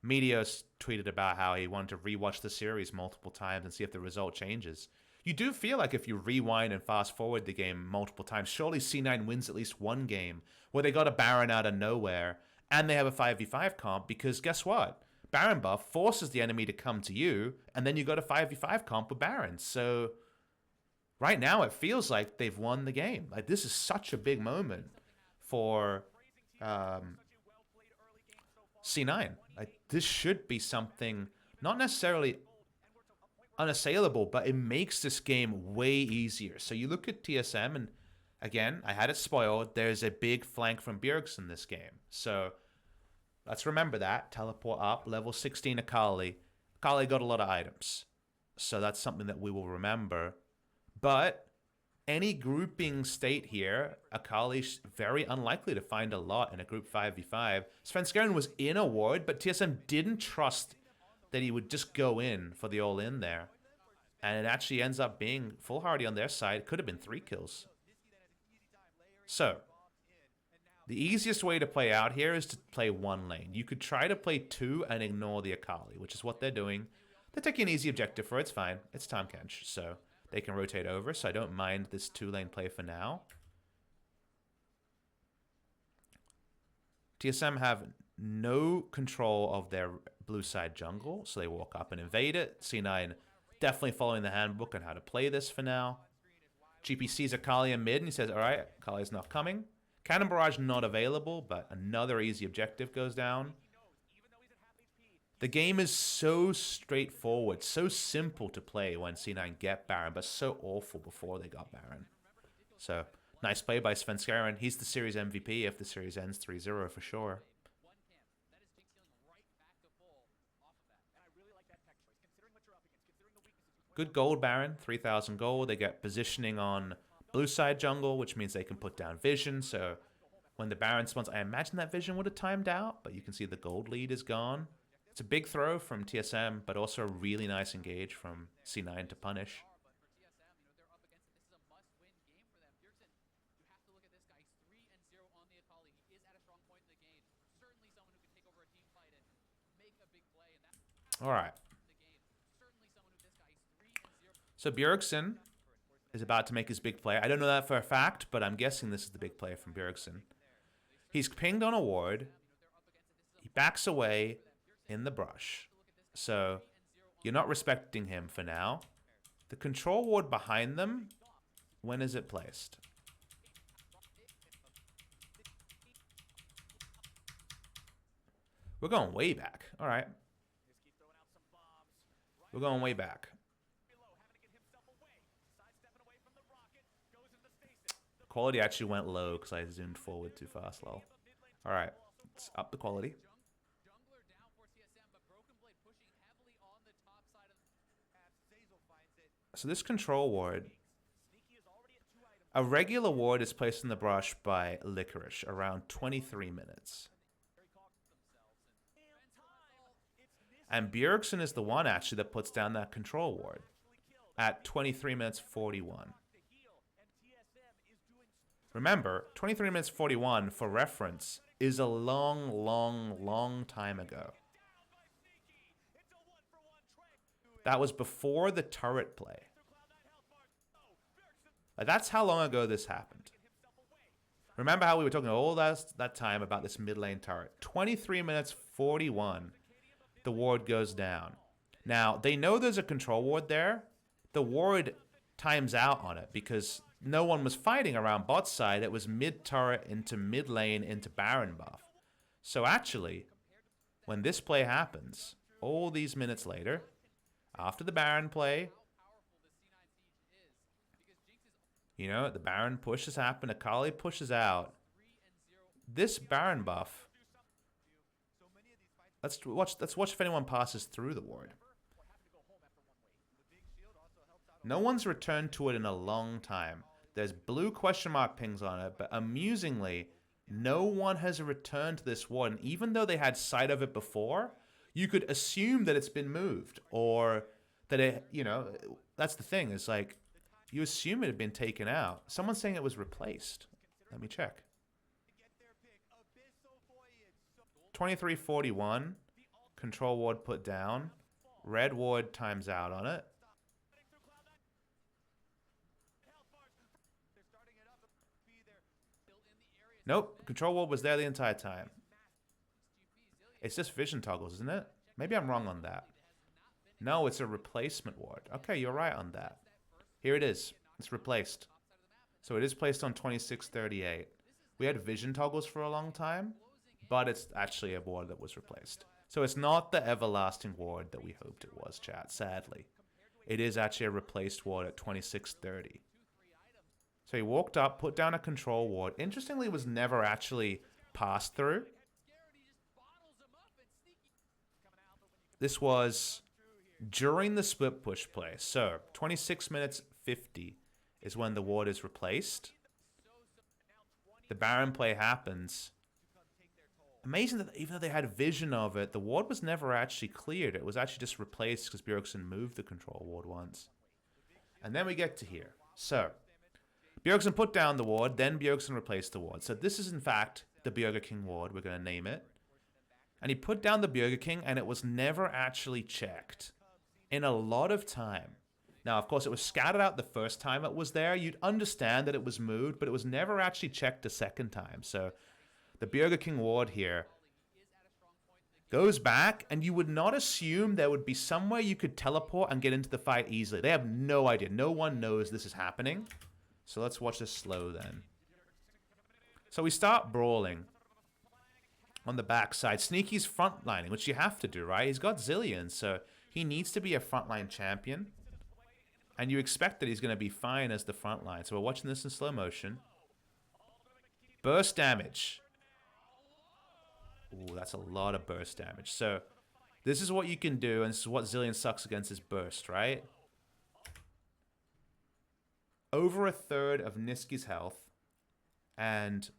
Meteos tweeted about how he wanted to rewatch the series multiple times and see if the result changes. You do feel like if you rewind and fast forward the game multiple times, surely C9 wins at least one game where they got a Baron out of nowhere and they have a 5v5 comp, because guess what? Baron buff forces the enemy to come to you, and then you got a 5v5 comp with Baron. So right now it feels like they've won the game. Like, this is such a big moment for C9. Like, this should be something not necessarily unassailable, but it makes this game way easier. So you look at TSM, and again, I had it spoiled. There's a big flank from Bjergsen in this game. So let's remember that. Teleport up, level 16 Akali. Akali got a lot of items. So that's something that we will remember. But any grouping state here, Akali's very unlikely to find a lot in a group 5v5. Svenskeren was in a ward, but TSM didn't trust that he would just go in for the all-in there. And it actually ends up being foolhardy on their side. It could have been 3 kills. So the easiest way to play out here is to play one lane. You could try to play 2 and ignore the Akali, which is what they're doing. They're taking an easy objective for it. It's fine. It's Tahm Kench, so they can rotate over. So I don't mind this 2-lane play for now. TSM have no control of their blue side jungle, so they walk up and invade it. C9 definitely following the handbook on how to play this for now. GP sees Akali in mid, and he says, all right, Akali's not coming. Cannon Barrage not available, but another easy objective goes down. The game is so straightforward, so simple to play when C9 get Baron, but so awful before they got Baron. So, nice play by Svenskeren. He's the series MVP if the series ends 3-0 for sure. Good gold Baron, 3,000 gold. They get positioning on blue side jungle, which means they can put down vision. So when the Baron spawns, I imagine that vision would have timed out, but you can see the gold lead is gone. It's a big throw from TSM, but also a really nice engage from C9 to punish. All right. So Bjergsen is about to make his big play. I don't know that for a fact, but I'm guessing this is the big play from Bjergsen. He's pinged on a ward. He backs away in the brush. So you're not respecting him for now. The control ward behind them, when is it placed? We're going way back. All right. We're going way back. Quality actually went low because I zoomed forward too fast, lol. Alright, let's up the quality. So this control ward, a regular ward is placed in the brush by Licorice around 23 minutes. And Bjergsen is the one, actually, that puts down that control ward at 23 minutes 41. Remember, 23 minutes 41, for reference, is a long, long, long time ago. That was before the turret play. That's how long ago this happened. Remember how we were talking all that time about this mid lane turret. 23 minutes 41, the ward goes down. Now, they know there's a control ward there. The ward times out on it because no one was fighting around bot side. It was mid turret into mid lane into Baron buff. So actually, when this play happens, all these minutes later, after the Baron play, you know, the Baron pushes happen, Akali pushes out. This Baron buff, let's watch if anyone passes through the ward. No one's returned to it in a long time. There's blue question mark pings on it, but amusingly, no one has returned to this ward. And even though they had sight of it before, you could assume that it's been moved or that it, you know, that's the thing. Is like, you assume it had been taken out. Someone's saying it was replaced. Let me check. 23:41, control ward put down. Red ward times out on it. Nope, control ward was there the entire time. It's just vision toggles, isn't it? Maybe I'm wrong on that. No, it's a replacement ward. Okay, you're right on that. Here it is. It's replaced. So it is placed on 26:38. We had vision toggles for a long time, but it's actually a ward that was replaced. So it's not the everlasting ward that we hoped it was, chat, sadly. It is actually a replaced ward at 26:30. So he walked up, put down a control ward. Interestingly, it was never actually passed through. This was during the split push play. So 26 minutes 50 is when the ward is replaced. The Baron play happens. Amazing that even though they had vision of it, the ward was never actually cleared. It was actually just replaced because Bjergsen moved the control ward once. And then we get to here. So Bjergsen put down the ward, then Bjergsen replaced the ward. So this is in fact the Burger King ward, we're going to name it. And he put down the Burger King and it was never actually checked in a lot of time. Now, of course, it was scattered out the first time it was there. You'd understand that it was moved, but it was never actually checked a second time. So the Burger King ward here goes back, and you would not assume there would be somewhere you could teleport and get into the fight easily. They have no idea. No one knows this is happening. So let's watch this slow then. So we start brawling on the backside. Sneaky's frontlining, which you have to do, right? He's got Zillion, so he needs to be a frontline champion. And you expect that he's going to be fine as the frontline. So we're watching this in slow motion. Burst damage. Ooh, that's a lot of burst damage. So this is what you can do, and this is what Zillion sucks against is burst, right? Over a third of Niski's health, and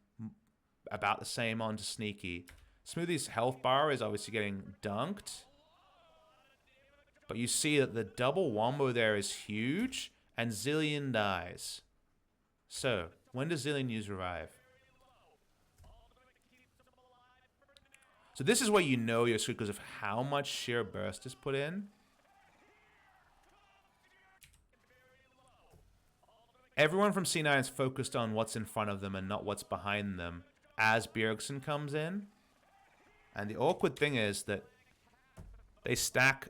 about the same on to Sneaky. Smoothie's health bar is obviously getting dunked. But you see that the double wombo there is huge, and Zillion dies. So, when does Zillion use revive? So this is where you know you're screwed because of how much sheer burst is put in. Everyone from C9 is focused on what's in front of them and not what's behind them as Bjergsen comes in. And the awkward thing is that they stack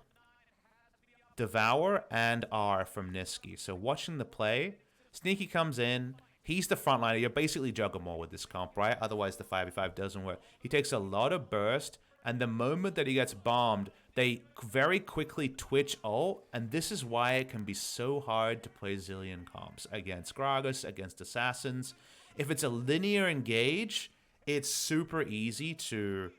Devour and R from Niski. So watching the play, Sneaky comes in. He's the frontliner. You're basically Juggernaut with this comp, right? Otherwise, the 5v5 doesn't work. He takes a lot of burst, and the moment that he gets bombed, they very quickly twitch ult, and this is why it can be so hard to play Zillion comps against Gragas, against Assassins. If it's a linear engage, it's super easy to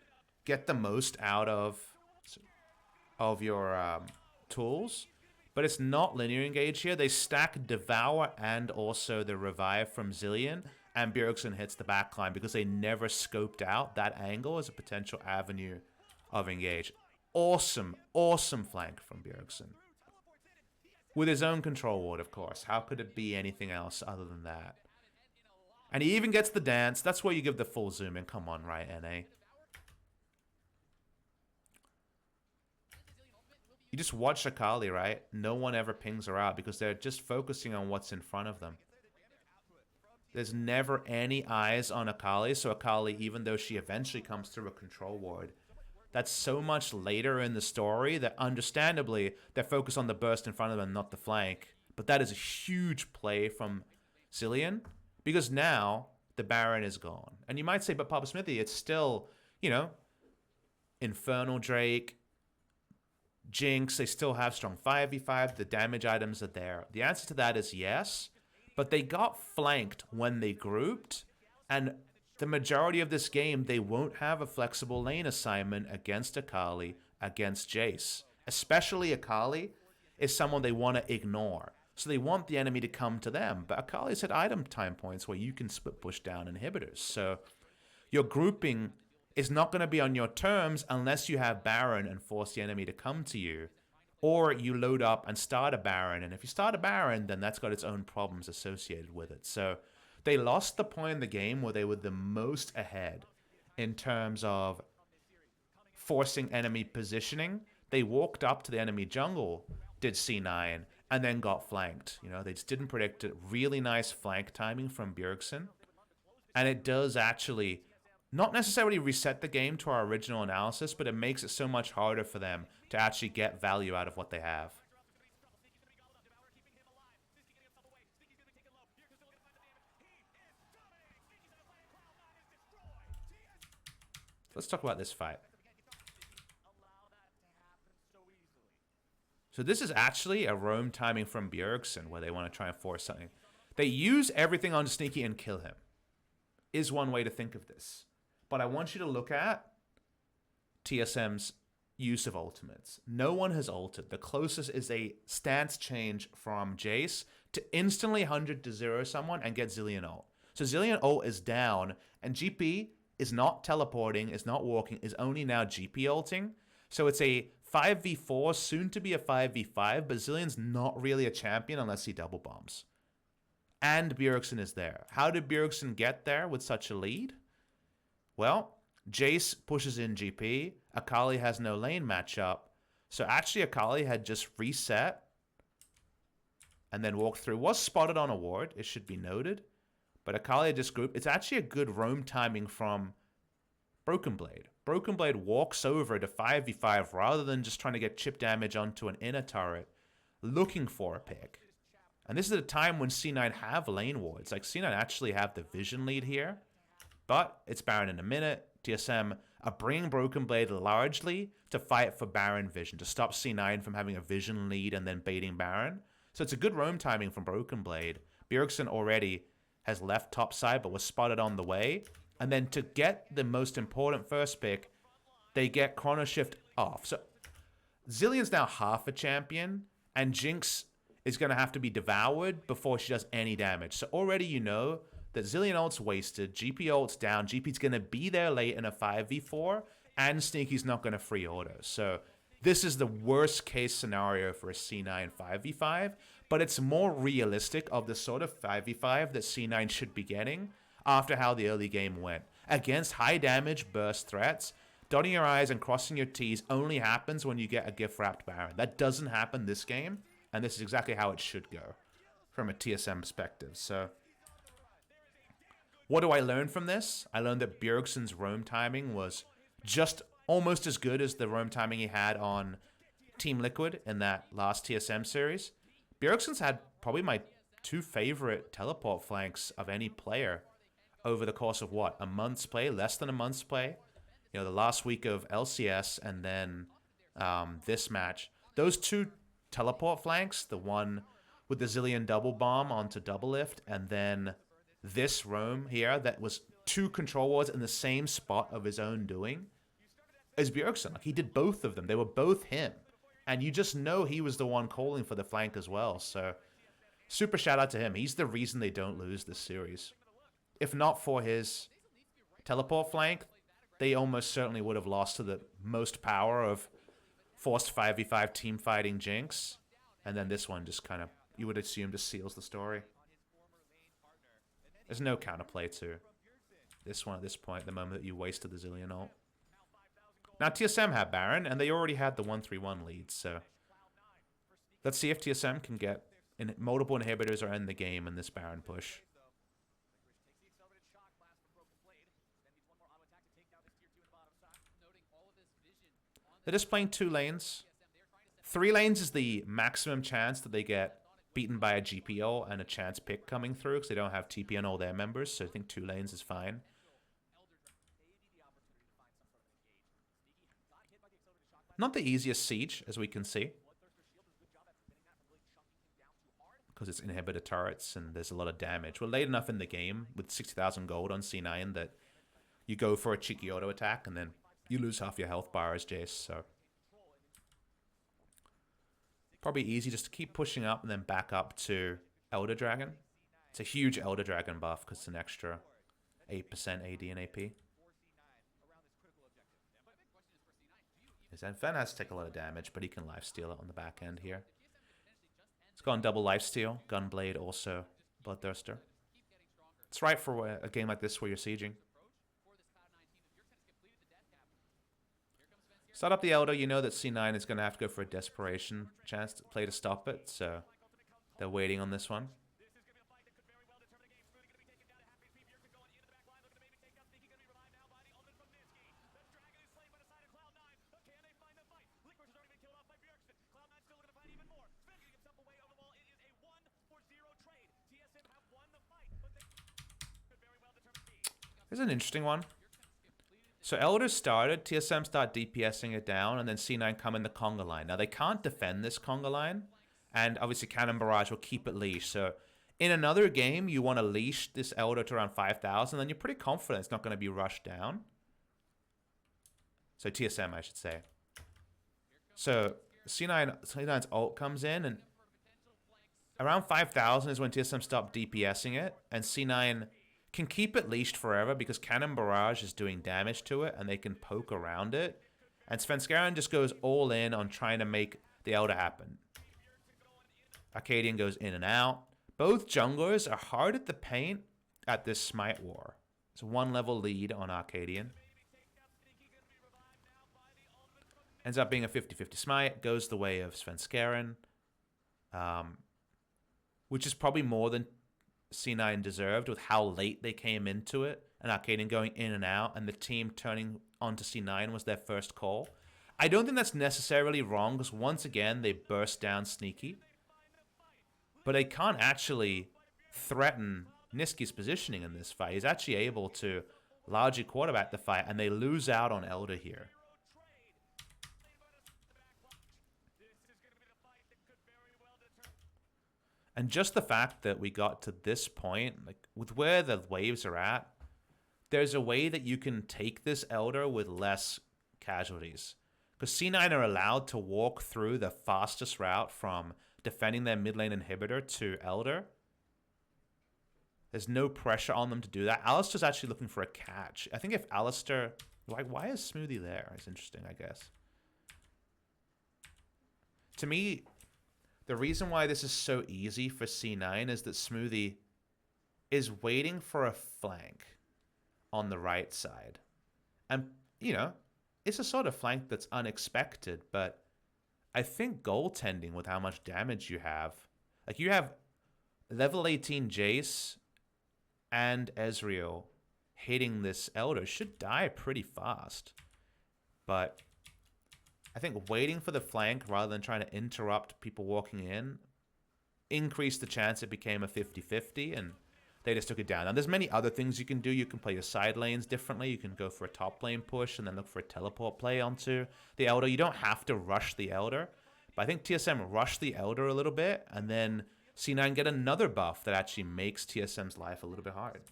get the most out of your tools, but it's not linear engage here. They stack Devour and also the revive from Zillion, and Bjergsen hits the backline because they never scoped out that angle as a potential avenue of engage. awesome, awesome flank from Bjergsen. With his own control ward, of course. How could it be anything else other than that? And he even gets the dance. That's where you give the full zoom in. Come on, right, NA? You just watch Akali, right? No one ever pings her out because they're just focusing on what's in front of them. There's never any eyes on Akali, so Akali, even though she eventually comes through a control ward, that's so much later in the story that understandably they're focused on the burst in front of them, not the flank. But that is a huge play from Zilean because now the Baron is gone. And you might say, but PapaSmithy, it's still, you know, Infernal Drake, Jinx, they still have strong 5v5, the damage items are there. The answer to that is yes, but they got flanked when they grouped, and the majority of this game, they won't have a flexible lane assignment against Akali, against Jace. Especially Akali is someone they want to ignore. So they want the enemy to come to them, but Akali's at item time points where you can split push down inhibitors. So your grouping is not going to be on your terms unless you have Baron and force the enemy to come to you. Or you load up and start a Baron. And if you start a Baron, then that's got its own problems associated with it. So they lost the point in the game where they were the most ahead in terms of forcing enemy positioning. They walked up to the enemy jungle, did C9, and then got flanked. You know, they just didn't predict it. Really nice flank timing from Bjergsen. And it does actually not necessarily reset the game to our original analysis, but it makes it so much harder for them to actually get value out of what they have. Let's talk about this fight. So this is actually a roam timing from Bjergsen where they want to try and force something. They use everything on Sneaky and kill him, is one way to think of this. But I want you to look at TSM's use of ultimates. No one has ulted. The closest is a stance change from Jace to instantly 100 to 0 someone and get Zilean ult. So Zilean ult is down, and GP is not teleporting, is not walking, is only now GP ulting. So it's a 5v4, soon to be a 5v5, but Zilean's not really a champion unless he double bombs. And Bjergsen is there. How did Bjergsen get there with such a lead? Well, Jace pushes in GP. Akali has no lane matchup. So actually Akali had just reset and then walked through. Was spotted on a ward, it should be noted. But Akali had just grouped. It's actually a good roam timing from Broken Blade. Broken Blade walks over to 5v5 rather than just trying to get chip damage onto an inner turret, looking for a pick. And this is a time when C9 have lane wards. Like C9 actually have the vision lead here. But it's Baron in a minute. TSM are bringing Broken Blade largely to fight for Baron vision, to stop C9 from having a vision lead and then baiting Baron. So it's a good roam timing from Broken Blade. Bjergsen already has left top side but was spotted on the way. And then to get the most important first pick, they get Chrono Shift off. So Zilean's now half a champion, and Jinx is going to have to be devoured before she does any damage. So already you know that Zilean ult's wasted, GP ult's down, GP's going to be there late in a 5v4, and Sneaky's not going to free auto. So this is the worst case scenario for a C9 5v5, but it's more realistic of the sort of 5v5 that C9 should be getting after how the early game went. Against high damage burst threats, dotting your I's and crossing your T's only happens when you get a gift-wrapped Baron. That doesn't happen this game, and this is exactly how it should go from a TSM perspective. So what do I learn from this? I learned that Bjergsen's roam timing was just almost as good as the roam timing he had on Team Liquid in that last TSM series. Bjergsen's had probably my two favorite teleport flanks of any player over the course of what? A month's play? Less than a month's play? You know, the last week of LCS and then this match. Those two teleport flanks, the one with the Zilean double bomb onto double lift, and then this roam here that was two control wards in the same spot of his own doing, is Bjergsen. Like, he did both of them. They were both him. And you just know he was the one calling for the flank as well. So super shout out to him. He's the reason they don't lose this series. If not for his teleport flank, they almost certainly would have lost to the most power of forced 5v5 team fighting Jinx. And then this one just kind of, you would assume, just seals the story. There's no counterplay to this one at this point, the moment that you wasted the Zillion ult. Now, TSM had Baron, and they already had the 1-3-1 lead, so let's see if TSM can get multiple inhibitors or end the game in this Baron push. They're just playing 2 lanes. 3 lanes is the maximum chance that they get beaten by a GPO and a chance pick coming through because they don't have TP on all their members, so I think 2 lanes is fine. Not the easiest siege, as we can see, because it's inhibitor turrets and there's a lot of damage. We're late enough in the game with 60,000 gold on C9 that you go for a cheeky auto attack and then you lose half your health bar as Jace, so probably easy just to keep pushing up and then back up to Elder Dragon. It's a huge Elder Dragon buff because it's an extra 8% AD and AP. Fen has to take a lot of damage, but he can lifesteal it on the back end here. It's gone double lifesteal, Gunblade, also Bloodthirster. It's right for a game like this where you're sieging. Start up the Elder, you know that C9 is going to have to go for a desperation chance to play to stop it, so they're waiting on this one. This is an interesting one. So Elder started, TSM start DPSing it down, and then C9 come in the conga line. Now they can't defend this conga line, and obviously Cannon Barrage will keep it leashed. So in another game, you want to leash this Elder to around 5,000, then you're pretty confident it's not going to be rushed down. So TSM, I should say. So C9's ult comes in, and around 5,000 is when TSM stop DPSing it, and C9 can keep it leashed forever because Cannon Barrage is doing damage to it and they can poke around it. And Svenskeren just goes all in on trying to make the Elder happen. Arcadian goes in and out. Both junglers are hard at the paint at this Smite War. It's a 1 level lead on Arcadian. Ends up being a 50-50 Smite. Goes the way of Svenskeren. Which is probably more than C9 deserved with how late they came into it, and Arcadian going in and out, and the team turning onto C9 was their first call. I don't think that's necessarily wrong, because once again, they burst down sneaky. But they can't actually threaten Niski's positioning in this fight. He's actually able to largely quarterback the fight, and they lose out on Elder here. And just the fact that we got to this point, like with where the waves are at, there's a way that you can take this Elder with less casualties. Because C9 are allowed to walk through the fastest route from defending their mid lane inhibitor to Elder. There's no pressure on them to do that. Alistair's actually looking for a catch. I think if Alistair... Why is Smoothie there? It's interesting, I guess. To me... The reason why this is so easy for C9 is that Smoothie is waiting for a flank on the right side. And, you know, it's a sort of flank that's unexpected, but I think goaltending with how much damage you have. Like, you have level 18 Jace and Ezreal hitting this Elder should die pretty fast. But... I think waiting for the flank rather than trying to interrupt people walking in increased the chance it became a 50-50, and they just took it down. Now, there's many other things you can do. You can play your side lanes differently. You can go for a top lane push and then look for a teleport play onto the Elder. You don't have to rush the Elder, but I think TSM rushed the Elder a little bit, and then C9 get another buff that actually makes TSM's life a little bit hard.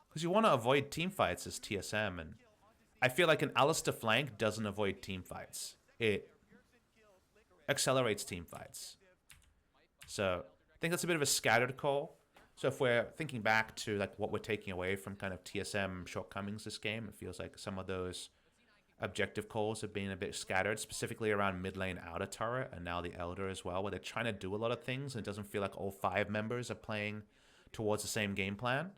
Because you want to avoid team fights as TSM, and I feel like an Alistair flank doesn't avoid team fights. It accelerates team fights. So I think that's a bit of a scattered call. So if we're thinking back to like what we're taking away from kind of TSM shortcomings this game, it feels like some of those objective calls have been a bit scattered, specifically around mid lane outer turret and now the Elder as well, where they're trying to do a lot of things and it doesn't feel like all 5 members are playing towards the same game plan.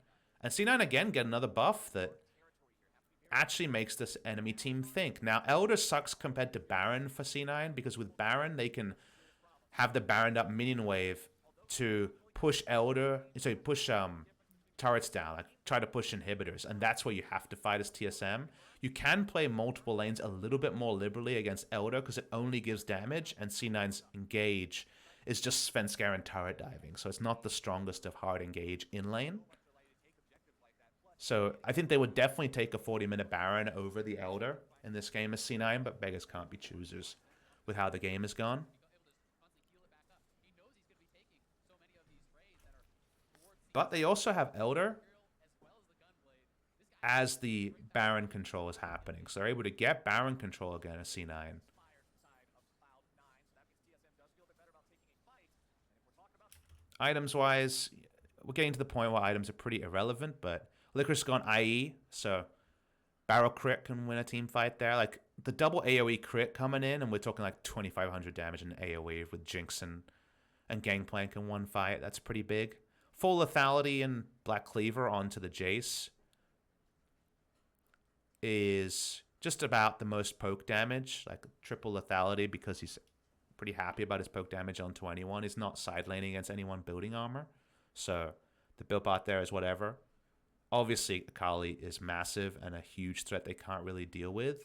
And C9 again get another buff that actually makes this enemy team think. Now, Elder sucks compared to Baron for C9 because with Baron, they can have the Baron up minion wave to push turrets down, like try to push inhibitors, and that's where you have to fight as TSM. You can play multiple lanes a little bit more liberally against Elder because it only gives damage, and C9's engage is just Svenskar and turret diving, so it's not the strongest of hard engage in lane. So I think they would definitely take a 40-minute Baron over the Elder in this game as C9, but beggars can't be choosers with how the game has gone. But they also have Elder as the Baron control is happening. So they're able to get Baron control again as C9. Items-wise, we're getting to the point where items are pretty irrelevant, but Licorice gone IE, so barrel crit can win a team fight there. Like, the double AoE crit coming in, and we're talking like 2,500 damage in AoE with Jinx and Gangplank in one fight. That's pretty big. Full lethality and Black Cleaver onto the Jace is just about the most poke damage, like triple lethality, because he's pretty happy about his poke damage onto anyone. He's not side laning against anyone building armor, so the build bot there is whatever. Obviously, Akali is massive and a huge threat they can't really deal with.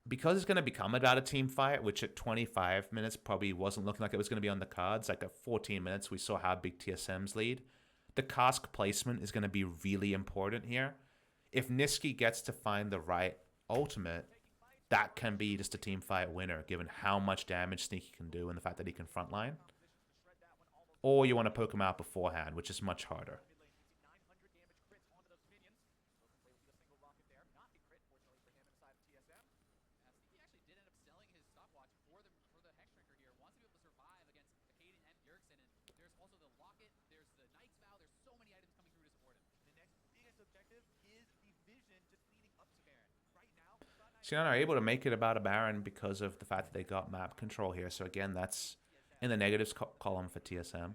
Because it's going to become about a team fight, which at 25 minutes probably wasn't looking like it was going to be on the cards. Like at 14 minutes, we saw how big TSM's lead. The cask placement is going to be really important here. If Niski gets to find the right ultimate, that can be just a team fight winner, given how much damage Sneaky can do and the fact that he can frontline. Or you want to poke him out beforehand, which is much harder. C9 are able to make it about a Baron because of the fact that they got map control here. So again, that's in the negatives column for TSM.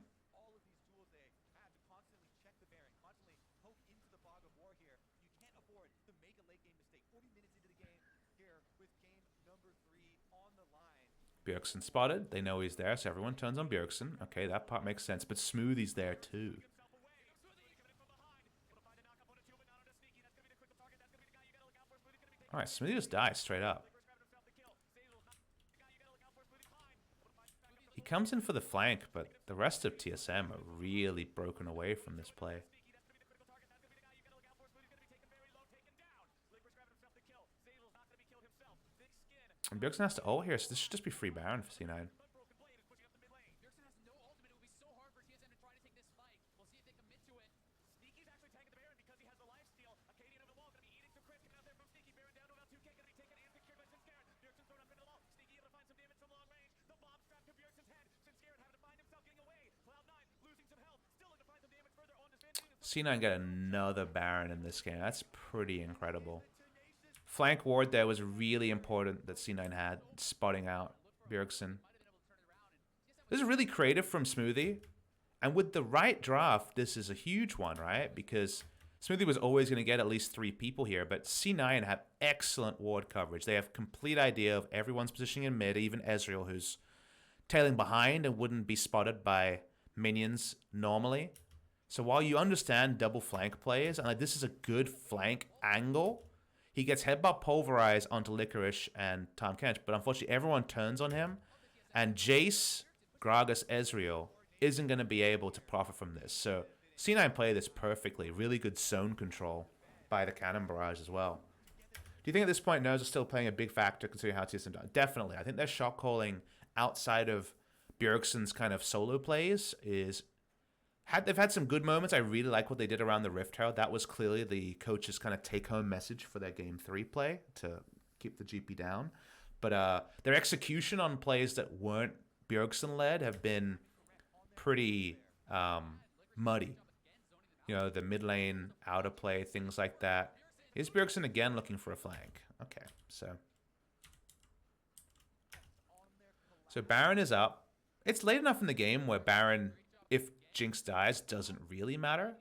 Bjergsen spotted. They know he's there, so everyone turns on Bjergsen. Okay, that part makes sense. But Smoothie's there too. Alright, Smoothie just dies straight up. He comes in for the flank, but the rest of TSM are really broken away from this play. And Bjergsen has to ult here, so this should just be free Baron for C9. C9 got another Baron in this game. That's pretty incredible. Flank ward there was really important that C9 had, spotting out Bjergsen. This is really creative from Smoothie. And with the right draft, this is a huge one, right? Because Smoothie was always going to get at least 3 people here, but C9 have excellent ward coverage. They have complete idea of everyone's positioning in mid, even Ezreal, who's tailing behind and wouldn't be spotted by minions normally. So while you understand double flank plays, and like this is a good flank angle, he gets headbutt pulverized onto Licorice and Tahm Kench, but unfortunately everyone turns on him, and Jace, Gragas, Ezreal isn't going to be able to profit from this. So C9 play this perfectly. Really good zone control by the Cannon Barrage as well. Do you think at this point Nerds are still playing a big factor considering how TSM done? Definitely. I think their shot calling outside of Bjergsen's kind of solo plays is... They've had some good moments. I really like what they did around the Rift Herald. That was clearly the coach's kind of take-home message for their Game 3 play to keep the GP down. But their execution on plays that weren't Bjergsen-led have been pretty muddy. You know, the mid lane, outer play, things like that. Is Bjergsen again looking for a flank? Okay, so Baron is up. It's late enough in the game where Baron, if Jinx dies, doesn't really matter.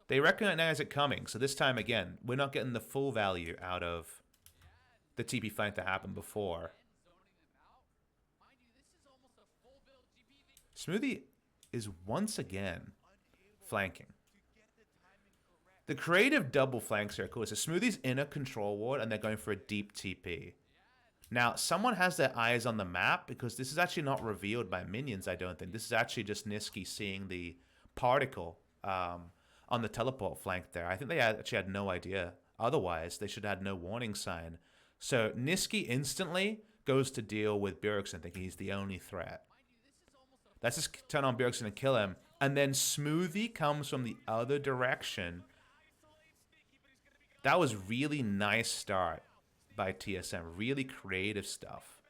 They recognize it coming, so this time again, we're not getting the full value out of the TP fight that happened before. Smoothie is once again flanking. The creative double flanks here are cool. So Smoothie's in a control ward and they're going for a deep TP. Now, someone has their eyes on the map because this is actually not revealed by minions, I don't think. This is actually just Nisqy seeing the particle on the teleport flank there. I think they actually had no idea. Otherwise, they should have had no warning sign. So Nisqy instantly goes to deal with Bjergsen, thinking he's the only threat. Let's just turn on Bjergsen and kill him. And then Smoothie comes from the other direction. That was really nice start by TSM. Really creative stuff.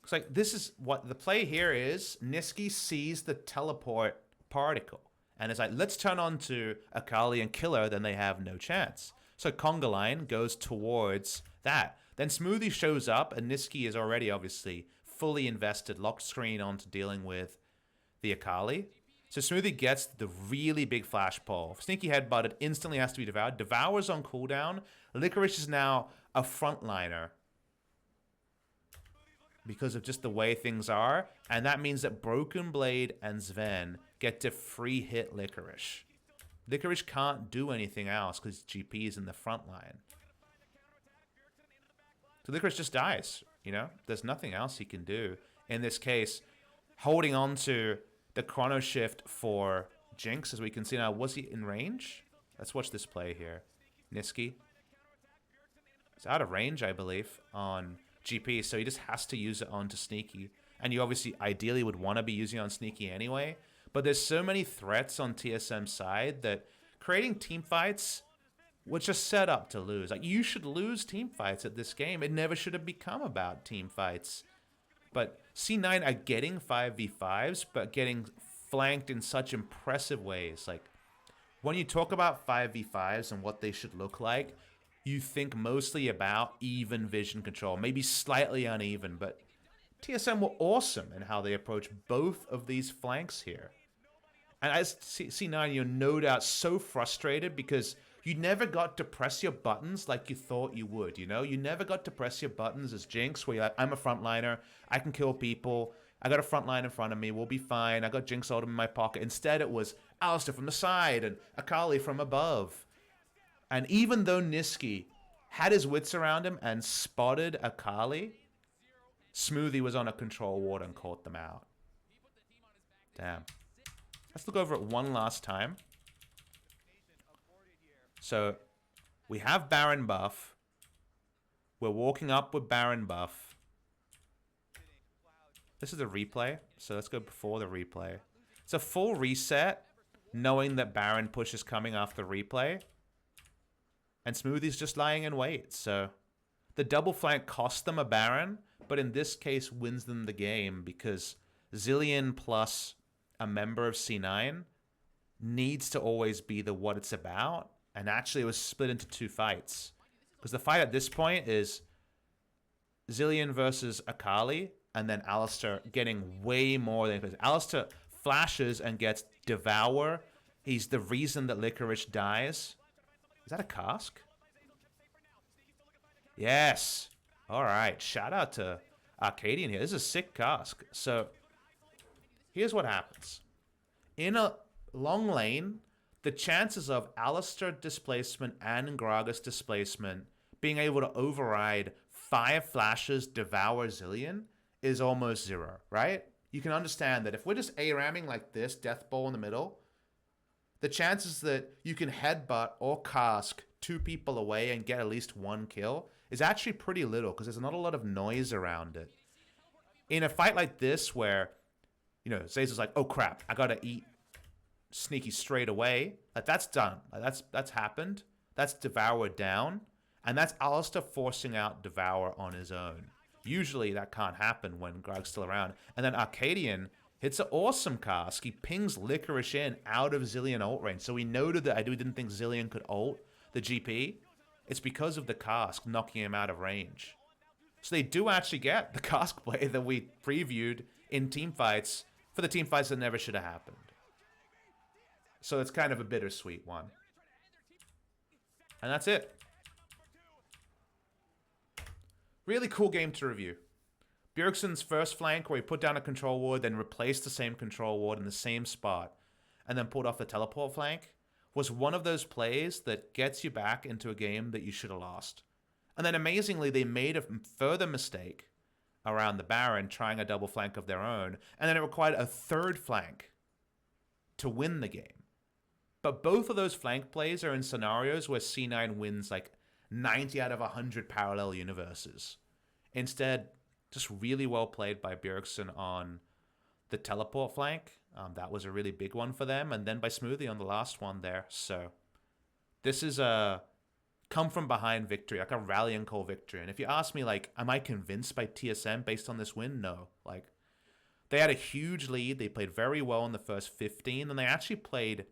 Looks like this is what the play here is. Nisqy sees the teleport particle. And it's like, let's turn on to Akali and kill her, then they have no chance. So Conga Line goes towards that. Then Smoothie shows up, and Nisqy is already obviously fully invested, locked screen onto dealing with the Akali. So Smoothie gets the really big flash pull. Sneaky headbutt, it instantly has to be devoured. Devour's on cooldown. Licorice is now a frontliner because of just the way things are. And that means that Broken Blade and Sven get to free hit Licorice. Licorice can't do anything else because GP is in the front line. So Licorice just dies, you know? There's nothing else he can do. In this case, holding on to the chrono shift for Jinx, as we can see now. Was he in range? Let's watch this play here. Nisqy. It's out of range, I believe, on GP, so he just has to use it onto Sneaky. And you obviously ideally would want to be using it on Sneaky anyway. But there's so many threats on TSM's side that creating team fights was just set up to lose. Like, you should lose team fights at this game. It never should have become about team fights. But C9 are getting 5v5s, but getting flanked in such impressive ways. Like, when you talk about 5v5s and what they should look like, you think mostly about even vision control, maybe slightly uneven, but TSM were awesome in how they approach both of these flanks here. And as C9, you're no doubt so frustrated because you never got to press your buttons like you thought you would, you know? You never got to press your buttons as Jinx, where you're like, I'm a frontliner, I can kill people, I got a front line in front of me, we'll be fine, I got Jinx ultimate in my pocket. Instead, it was Alistar from the side and Akali from above. And even though Nisqy had his wits around him and spotted Akali, Smoothie was on a control ward and caught them out. Damn. Let's look over it one last time. So, we have Baron buff. We're walking up with Baron buff. This is a replay, so let's go before the replay. It's a full reset, knowing that Baron push is coming after replay. And Smoothie's just lying in wait, so the double flank cost them a Baron, but in this case wins them the game because Zilean plus a member of C9 needs to always be the what it's about. And actually, it was split into two fights. Because the fight at this point is Zilean versus Akali, and then Alistar getting way more than... Alistar flashes and gets Devour. He's the reason that Licorice dies. Is that a cask? Yes. All right. Shout out to Arcadian here. This is a sick cask. So, here's what happens. In a long lane, the chances of Alistar displacement and Gragas displacement being able to override 5 flashes, Devour Zilean is almost 0, right? You can understand that if we're just A-ramming like this, Death Ball in the middle, the chances that you can headbutt or cask 2 people away and get at least 1 kill is actually pretty little because there's not a lot of noise around it. In a fight like this where, you know, Zaza's like, oh crap, I gotta eat Sneaky straight away. Like, that's done. Like, that's happened. That's Devour down. And that's Alistar forcing out Devour on his own. Usually that can't happen when Grog's still around. And then Arcadian hits an awesome cast. He pings Licorice in out of Zilean ult range. So we noted that I didn't think Zilean could ult the GP. It's because of the cask knocking him out of range. So they do actually get the cask play that we previewed in teamfights for the teamfights that never should have happened. So it's kind of a bittersweet one. And that's it. Really cool game to review. Bjergsen's first flank where he put down a control ward, then replaced the same control ward in the same spot, and then pulled off the teleport flank, was one of those plays that gets you back into a game that you should have lost. And then amazingly, they made a further mistake around the Baron, trying a double flank of their own, and then it required a third flank to win the game. But both of those flank plays are in scenarios where C9 wins like 90 out of 100 parallel universes. Instead, just really well played by Bjergsen on the teleport flank. That was a really big one for them. And then by Smoothie on the last one there. So this is a come from behind victory, like a rallying call victory. And if you ask me, like, am I convinced by TSM based on this win? No. Like, they had a huge lead. They played very well in the first 15. And they actually played,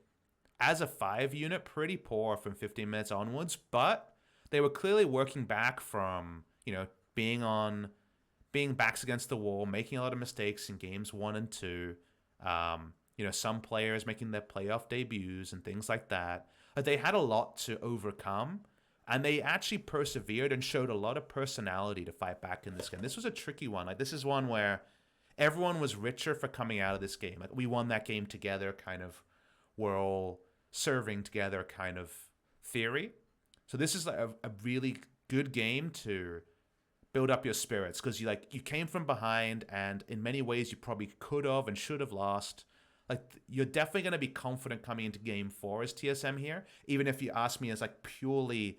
as a 5 unit, pretty poor from 15 minutes onwards. But they were clearly working back from, being backs against the wall, making a lot of mistakes in games 1 and 2. Some players making their playoff debuts and things like that. But they had a lot to overcome, and they actually persevered and showed a lot of personality to fight back in this game. This was a tricky one. Like, this is one where everyone was richer for coming out of this game. Like, we won that game together, kind of, we're all serving together kind of theory. So this is like a really good game to build up your spirits, because you came from behind, and in many ways you probably could have and should have lost. Like, you're definitely going to be confident coming into game 4 as TSM here. Even if you ask me as like purely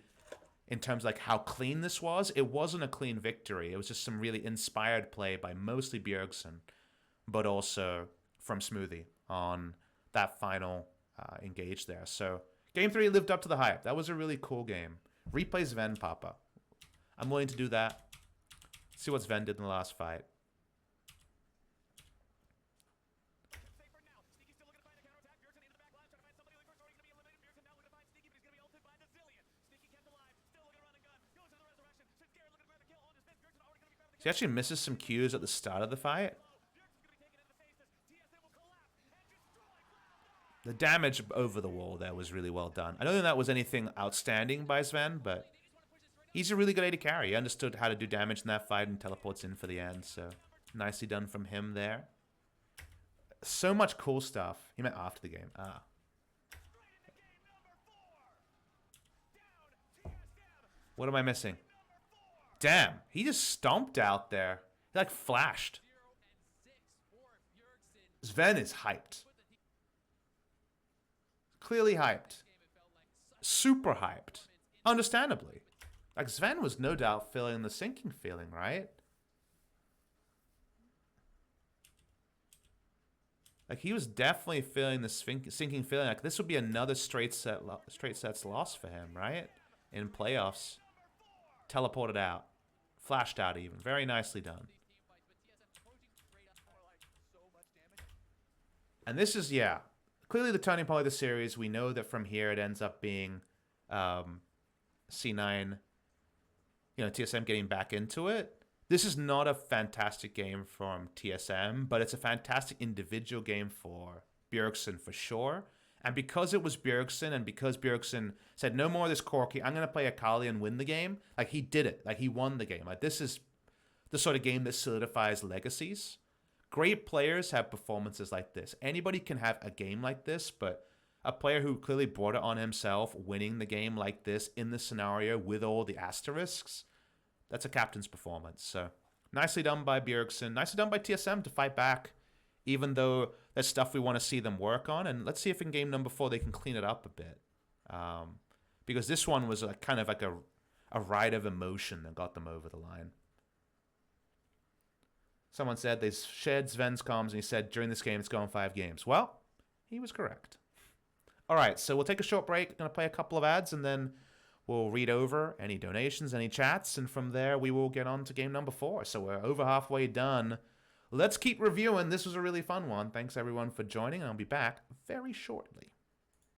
in terms of like how clean this was, it wasn't a clean victory. It was just some really inspired play by mostly Bjergsen, but also from Smoothie on that final engage there. So game 3 lived up to the hype. That was a really cool game. Replay Sven, Papa. I'm willing to do that. See what Sven did in the last fight. He actually misses some cues at the start of the fight. The damage over the wall there was really well done. I don't think that was anything outstanding by Sven, but he's a really good AD carry. He understood how to do damage in that fight and teleports in for the end, so nicely done from him there. So much cool stuff. He meant after the game. What am I missing? Damn, he just stomped out there. He like flashed. Sven is hyped. Clearly hyped. Super hyped. Understandably. Like, Sven was no doubt feeling the sinking feeling, right? Like, he was definitely feeling the sinking feeling. Like, this would be another straight sets loss for him, right? In playoffs. Teleported out. Flashed out even. Very nicely done. And this is, yeah, clearly the turning point of the series. We know that from here it ends up being C9, TSM getting back into it. This is not a fantastic game from TSM, but it's a fantastic individual game for Bjergsen for sure. And because it was Bjergsen, and because Bjergsen said, no more of this Corki, I'm going to play Akali and win the game, like, he did it. Like, he won the game. Like, this is the sort of game that solidifies legacies. Great players have performances like this. Anybody can have a game like this, but a player who clearly brought it on himself, winning the game like this in this scenario with all the asterisks, that's a captain's performance. So nicely done by Bjergsen. Nicely done by TSM to fight back, even though there's stuff we want to see them work on. And let's see if in game number 4 they can clean it up a bit. Because this one was kind of like a ride of emotion that got them over the line. Someone said they shared Sven's comms and he said during this game it's going 5 games. Well, he was correct. All right, so we'll take a short break. Going to play a couple of ads and then We'll read over any donations, any chats, and from there we will get on to game number 4. So we're over halfway done. Let's keep reviewing. This was a really fun one. Thanks everyone for joining, and I'll be back very shortly.